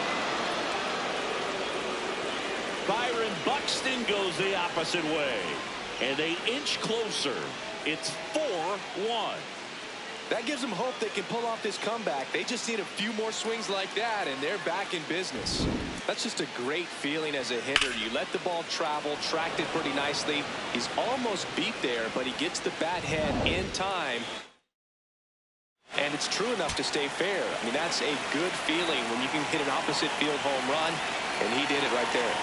A: Byron Buxton goes the opposite way. And they inch closer. It's 4-1.
B: That gives them hope they can pull off this comeback. They just need a few more swings like that, and they're back in business. That's just a great feeling as a hitter. You let the ball travel, tracked it pretty nicely. He's almost beat there, but he gets the bat head in time. And it's true enough to stay fair. I mean, that's a good feeling when you can hit an opposite field home run, and he did it right there.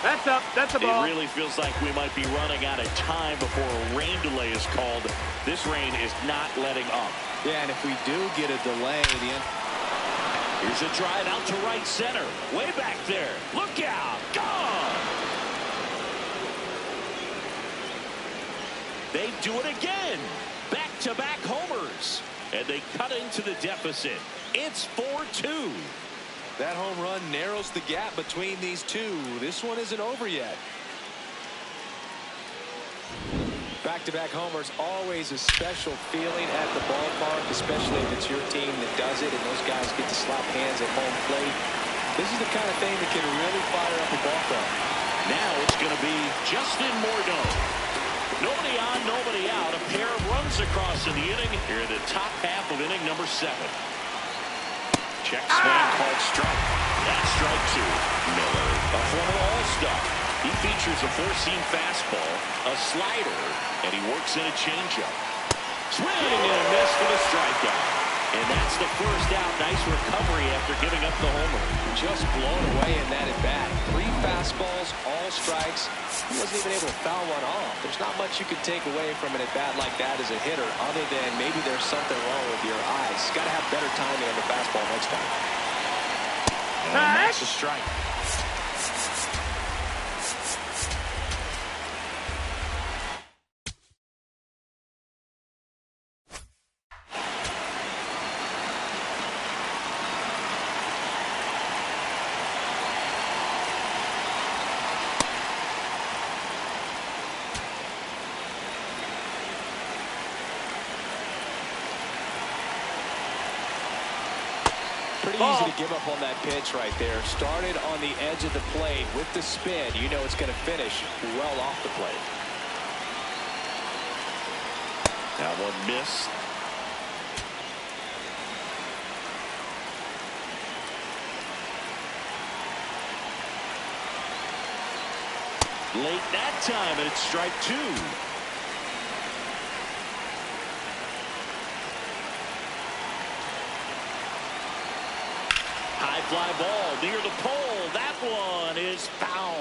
C: That's up. That's a ball.
A: It really feels like we might be running out of time before a rain delay is called. This rain is not letting up.
B: Yeah, and if we do get a delay,
A: here's a drive out to right center. Way back there. Look out. Gone. They do it again. Back-to-back homers. And they cut into the deficit. It's 4-2.
B: that home run narrows the gap between these two. This one isn't over yet. Back-to-back homers, always a special feeling at the ballpark, especially if it's your team that does it and those guys get to slap hands at home plate. This is the kind of thing that can really fire up a ball club.
A: Now it's going to be Justin Morneau. Nobody on, nobody out. A pair of runs across in the inning here in the top half of inning number 7. Check swing called strike. That's strike 2. Miller, a former All-Star. He features a four-seam fastball, a slider, and he works in a changeup. Swing and a miss for the strikeout. And that's the first out. Nice recovery after giving up the homer.
B: Just blown away in that at bat. 3 fastballs, all strikes. He wasn't even able to foul one off. There's not much you can take away from an at bat like that as a hitter, other than maybe there's something wrong with your eyes. Got to have better timing on the fastball next time.
A: And that's a strike.
B: Pretty easy to give up on that pitch right there. Started on the edge of the plate with the spin. You know it's going to finish well off the plate.
A: That one missed. Late that time, and it's strike 2. High fly ball near the pole. That one is foul.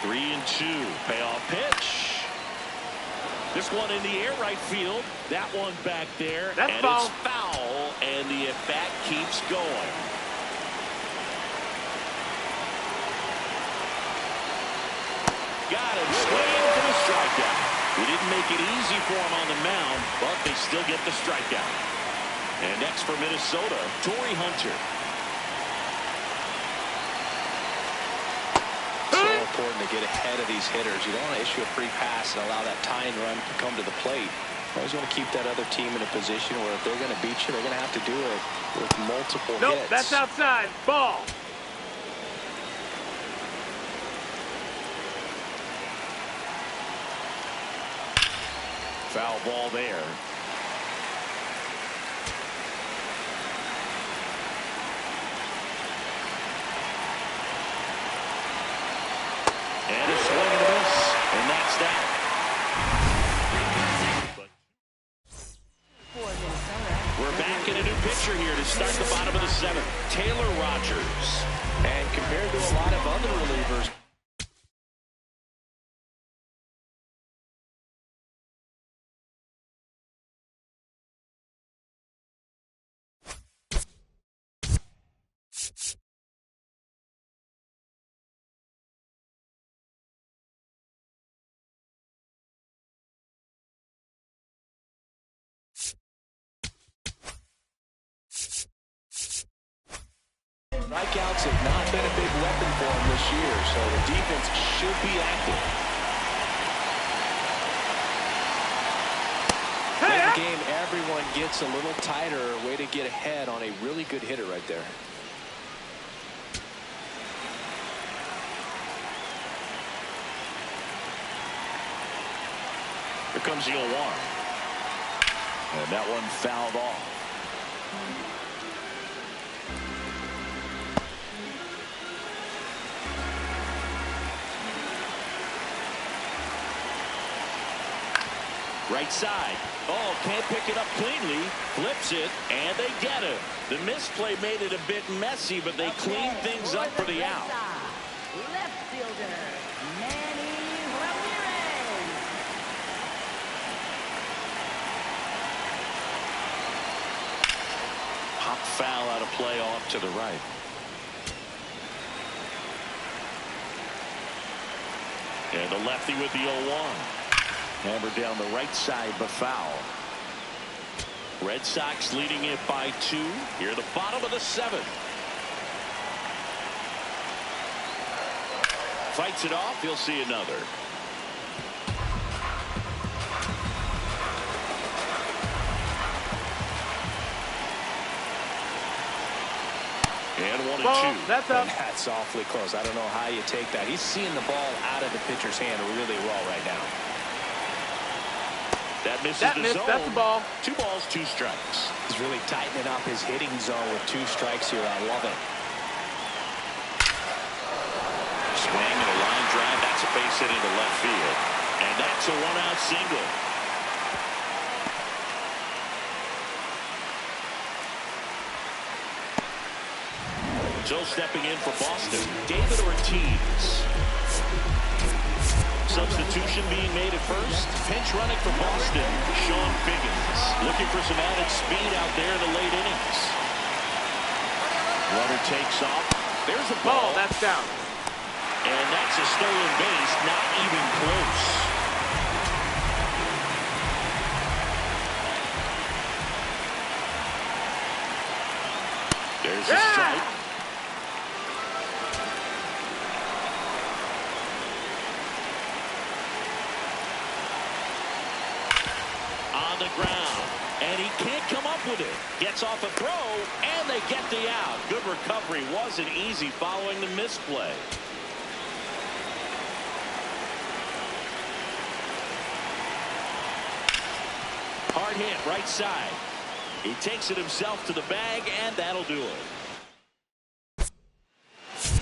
A: Three and 2. Payoff pitch. This one in the air right field. That one back there.
C: That's
A: and
C: foul.
A: It's foul. And the at-bat keeps going. Got him. Swinging for the strikeout. We didn't make it easy for him on the mound, but they still get the strikeout. And next for Minnesota, Torrey Hunter.
B: Important to get ahead of these hitters. You don't want to issue a free pass and allow that tying run to come to the plate. You always want to keep that other team in a position where if they're going to beat you, they're going to have to do it with multiple
C: Nope,
B: hits.
C: that's outside. Ball.
A: Foul ball there. And a swing and a miss, and that's that. We're back in a new pitcher here to start the bottom of the 7th. Taylor Rogers.
B: And compared to a lot of other relievers, strikeouts have not been a big weapon for him this year, so the defense should be active. In the game, everyone gets a little tighter. Way to get ahead on a really good hitter right there.
A: Here comes the 0-1. And that one fouled off. Right side. Oh, can't pick it up cleanly. Flips it, and they get him. The misplay made it a bit messy, but they cleaned things up for the out.
D: Left fielder, Manny Ramirez.
A: Pop foul out of play off to the right. And the lefty with the 0-1. Hammered down the right side, but foul. Red Sox leading it by 2. Here at the bottom of the 7th. Fights it off. He'll see another. And 1-2.
C: That's up.
B: And that's awfully close. I don't know how you take that. He's seeing the ball out of the pitcher's hand really well right now.
A: That misses
C: That
A: the
C: missed.
A: zone.
C: That's the ball.
A: 2 balls, 2 strikes.
B: He's really tightening up his hitting zone with 2 strikes here. I love it.
A: Swing and a line drive. That's a base hit into left field. And that's a 1-out single. So stepping in for Boston, David Ortiz. Substitution being made at first. Pinch running for Boston, Sean Biggins. Looking for some added speed out there in the late innings. Runner takes off. There's a
C: Ball,
A: ball.
C: that's down.
A: And that's a stolen base, not even close. There's a strike. On the ground. And he can't come up with it. Gets off a throw, and they get the out. Good recovery. Wasn't easy following the misplay. Hard hit, right side. He takes it himself to the bag, and that'll do it.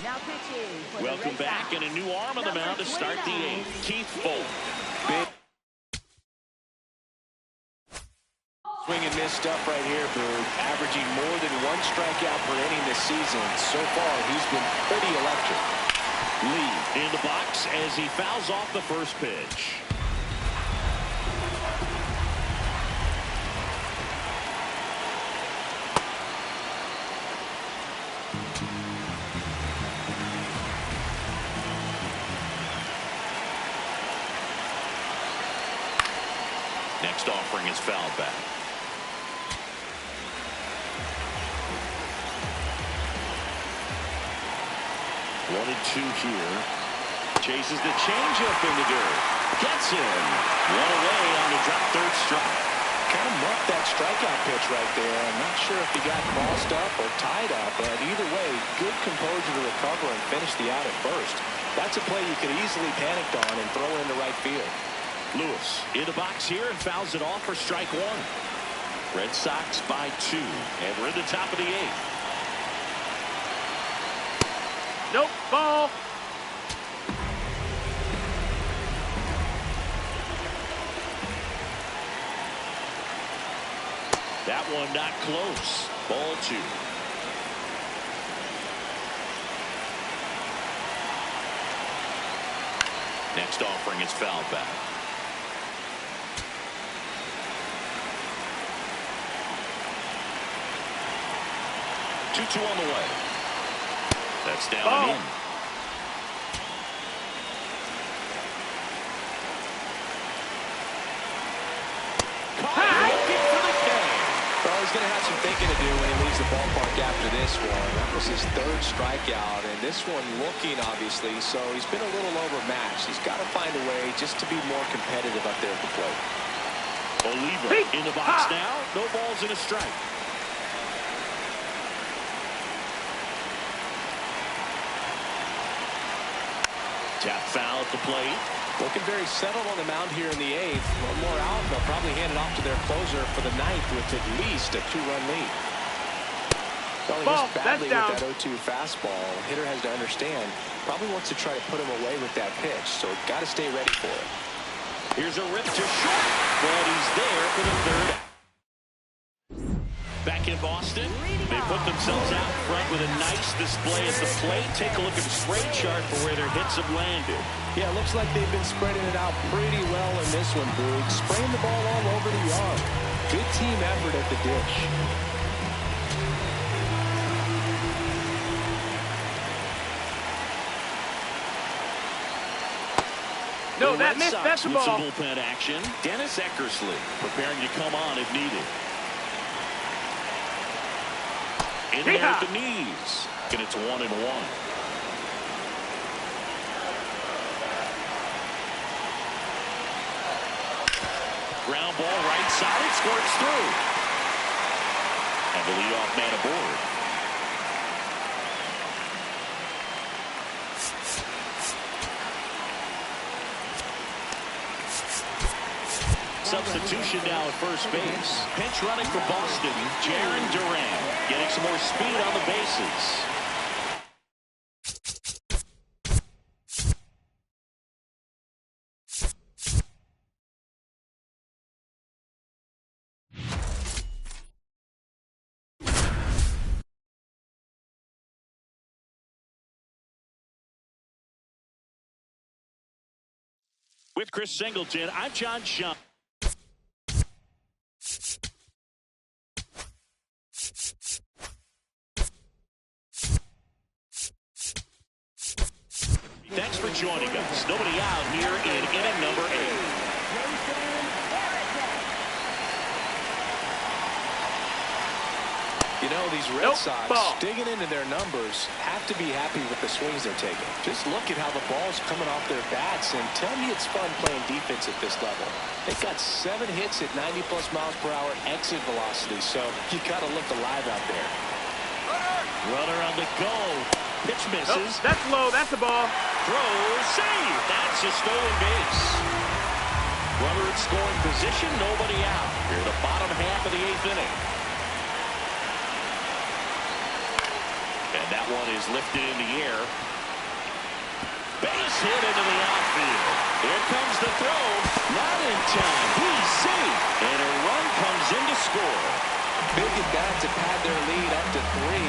D: Now pitching for the
A: Welcome
D: Red
A: back,
D: Sox.
A: and a new arm on the mound to start the
D: 29.
A: eighth. Keith Folk.
B: Big swing and miss stuff right here, Boog. Averaging more than 1 strikeout per inning this season. So far, he's been pretty electric.
A: Lee in the box as he fouls off the first pitch. Next offering is fouled back. One and two here. Chases the changeup in the dirt. Gets him. One away on the drop third strike.
B: Kind of muffed that strikeout pitch right there. I'm not sure if he got crossed up or tied up, but either way, good composure to recover and finish the out at first. That's a play you could easily panic on and throw into right field.
A: Lewis in the box here and fouls it off for strike one. Red Sox by 2, and we're in the top of the 8th.
C: Nope, ball.
A: That one not close. Ball 2. Next offering is fouled back. 2-2 on the way. That's down and in. Caught looking for the K.
B: Well, he's going to have some thinking to do when he leaves the ballpark after this one. That was his 3rd strikeout, and this one looking, obviously, so he's been a little overmatched. He's got to find a way just to be more competitive up there at the plate.
A: Oliva in the box now. No balls and a strike. Tap foul at the plate.
B: Looking very settled on the mound here in the 8th. One more out, and they'll probably hand it off to their closer for the 9th with at least a 2-run lead. Well, he missed badly with that 0-2 fastball. Hitter has to understand, probably wants to try to put him away with that pitch, so got to stay ready for it.
A: Here's a rip to short, but he's there for the 3rd. Back in Boston, they put themselves out front with a nice display at the plate. Take a look at the spray chart for where their hits have landed.
B: Yeah, it looks like they've been spreading it out pretty well in this one, Boog. Spraying the ball all over the yard. Good team effort at the dish.
C: No, that missed. That's the
A: ball. Some
C: ball.
A: bullpen action. Dennis Eckersley preparing to come on if needed. In there at the knees. And it's 1-1. Ground ball right side. It squirts through. And the leadoff man aboard. Substitution now at first base. Pinch running for Boston. Jaron Duran getting some more speed on the bases. With Chris Singleton, I'm John Schumm. joining us. Nobody out here in inning number 8.
B: You know, these Red Sox, digging into their numbers, have to be happy with the swings they're taking. Just look at how the ball's coming off their bats, and tell me it's fun playing defense at this level. They've got 7 hits at 90+ miles per hour exit velocity, so you got to look alive out there.
A: Runner on the go. Pitch misses.
C: Nope, that's low. That's a ball.
A: Throw, save. That's a stolen base. Runner in scoring position, nobody out. Here the bottom half of the 8th inning. And that one is lifted in the air. Base hit into the outfield. Here comes the throw. Not in time. He's safe. And a run comes in to score.
B: Big at bat to pad their lead up to 3.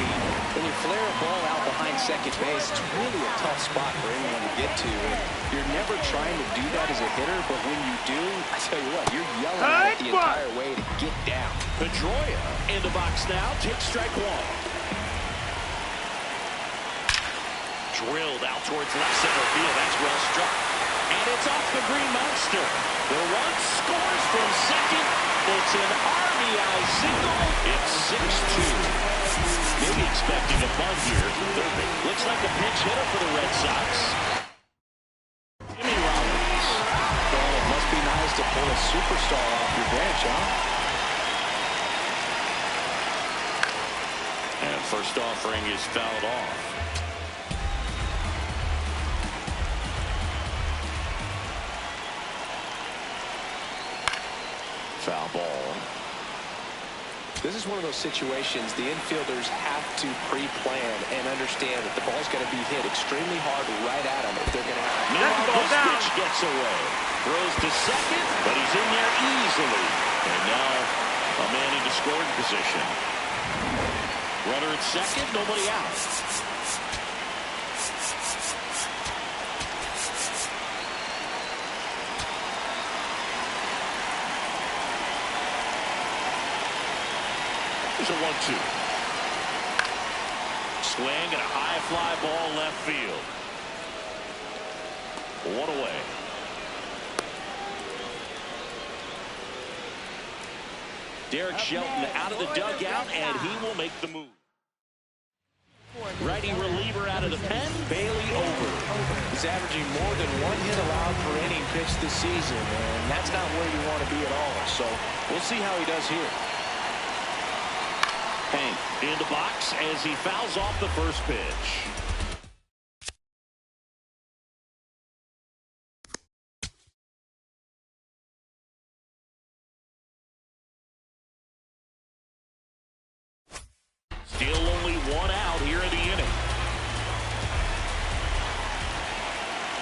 B: When you flare a ball out behind second base, it's really a tough spot for anyone to get to. And you're never trying to do that as a hitter, but when you do, I tell you what, you're yelling at it the entire way to get down.
A: Pedroia in the box now. Takes strike 1. Drilled out towards left center field. That's well struck. And it's off the green monster. The run scores from second. It's an RBI single. It's 6-2. Maybe expecting a bunt here. Looks like a pinch hitter for the Red Sox. Jimmy Rollins.
B: Well, it must be nice to pull a superstar off your bench, huh?
A: And first offering is fouled off. Foul ball.
B: This is one of those situations the infielders have to pre-plan and understand that the ball's going to be hit extremely hard right at them if they're going to have.
A: Meanwhile, this pitch gets away. Throws to second, but he's in there easily. And now a man into scoring position. Runner at second, nobody out. There's a 1-2. Swing and a high fly ball left field. 1 away. Derek Shelton out of the dugout, and he will make the move. Righty reliever out of the pen, Bailey over.
B: He's averaging more than 1 hit allowed per inning pitched this season, and that's not where you want to be at all. So we'll see how he does here.
A: Hank in the box as he fouls off the first pitch. Still only 1 out here in the inning.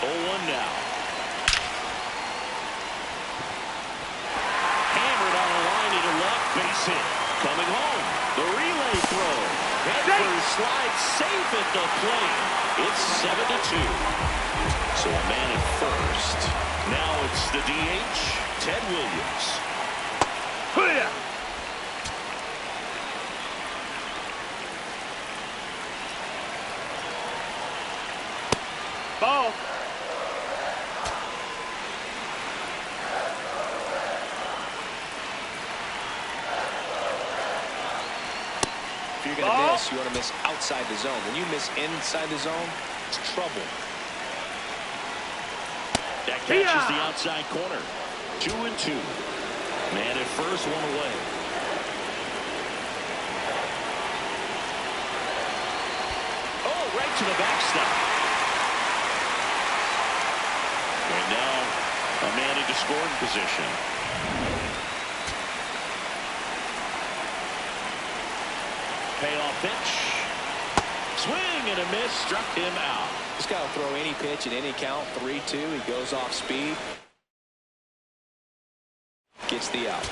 A: 0-1 now. Hammered on a line into left, base hit. Coming home. The relay throw. Headfirst slide safe at the plate. It's 7-2. So a man at first. Now it's the DH, Ted Williams.
C: Ball.
B: If you're going to miss, you want to miss outside the zone. When you miss inside the zone, it's trouble.
A: That catches the outside corner. 2-2. Man at first, 1 away. Oh, right to the backstop. And now a man into scoring position. Payoff pitch. Swing and a miss. Struck him out.
B: Just got to throw any pitch at any count. 3-2. He goes off speed. Gets the out.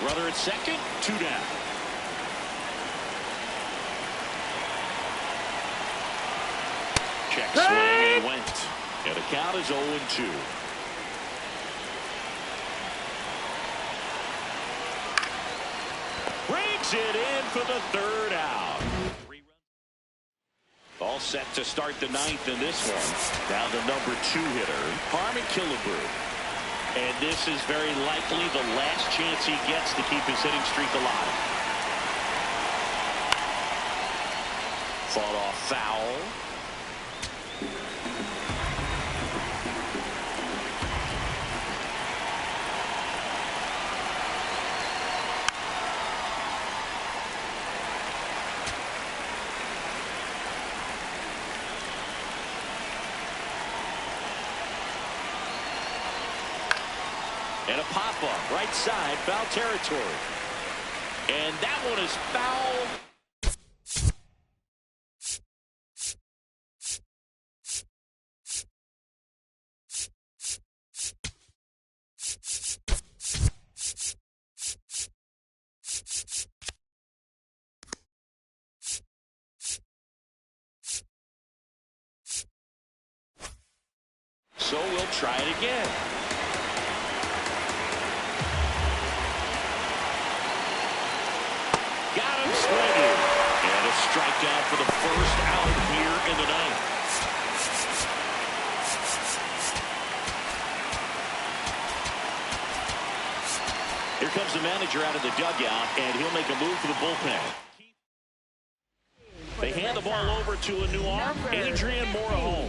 A: Runner at second. 2 down. Check swing and went. And the count is 0-2. Drives it in for the third out. All set to start the ninth in this one. Now the number 2 hitter, Harmon Killebrew. And this is very likely the last chance he gets to keep his hitting streak alive. Fought off foul. And a pop-up, right side, foul territory. And that one is foul. So we'll try it again. Strikeout for the first out here in the ninth. Here comes the manager out of the dugout, and he'll make a move for the bullpen. They hand the ball over to a new arm, Adrian Morejon.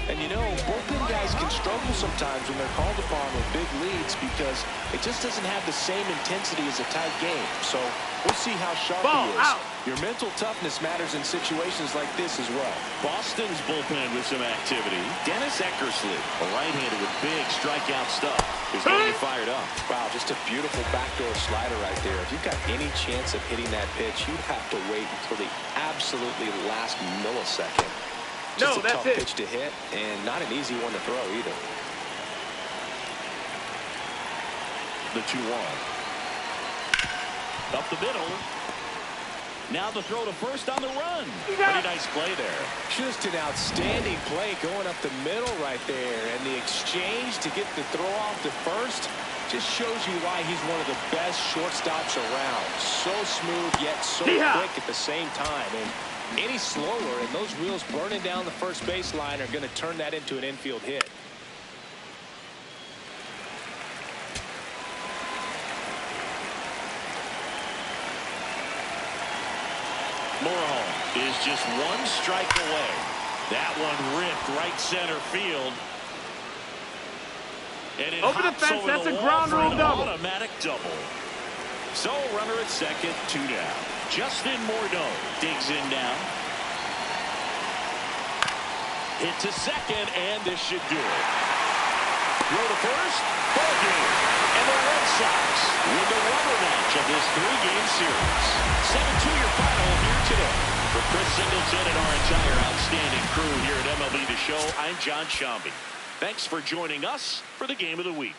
B: And you know, bullpen guys can struggle sometimes when they're called upon with big leads because it just doesn't have the same intensity as a tight game. So we'll see how sharp he is.
C: Out.
B: Your mental toughness matters in situations like this as well.
A: Boston's bullpen with some activity. Dennis Eckersley, a right-hander with big strikeout stuff, is getting fired up.
B: Wow, just a beautiful backdoor slider right there. If you've got any chance of hitting that pitch, you'd have to wait until the absolutely last millisecond. Just a tough pitch to hit, and not an easy one to throw either.
A: The 2-1. Up the middle. Now the throw to first on the run. Pretty nice play there.
B: Just an outstanding play going up the middle right there. And the exchange to get the throw off to first just shows you why he's one of the best shortstops around. So smooth, yet so quick at the same time. And any slower, and those wheels burning down the first baseline are going to turn that into an infield hit.
A: Morejon is just one strike away. That one ripped right center field. And it
C: over the fence. That's a ground rule double.
A: Automatic double. So runner at second, 2 down. Justin Morneau digs in now. Hit to second, and this should do it. Throw to first, ball game. And the Red Sox win the rubber match of this 3-game series. 7-2 your final here today. For Chris Singleton and our entire outstanding crew here at MLB The Show, I'm John Shambi. Thanks for joining us for the Game of the Week.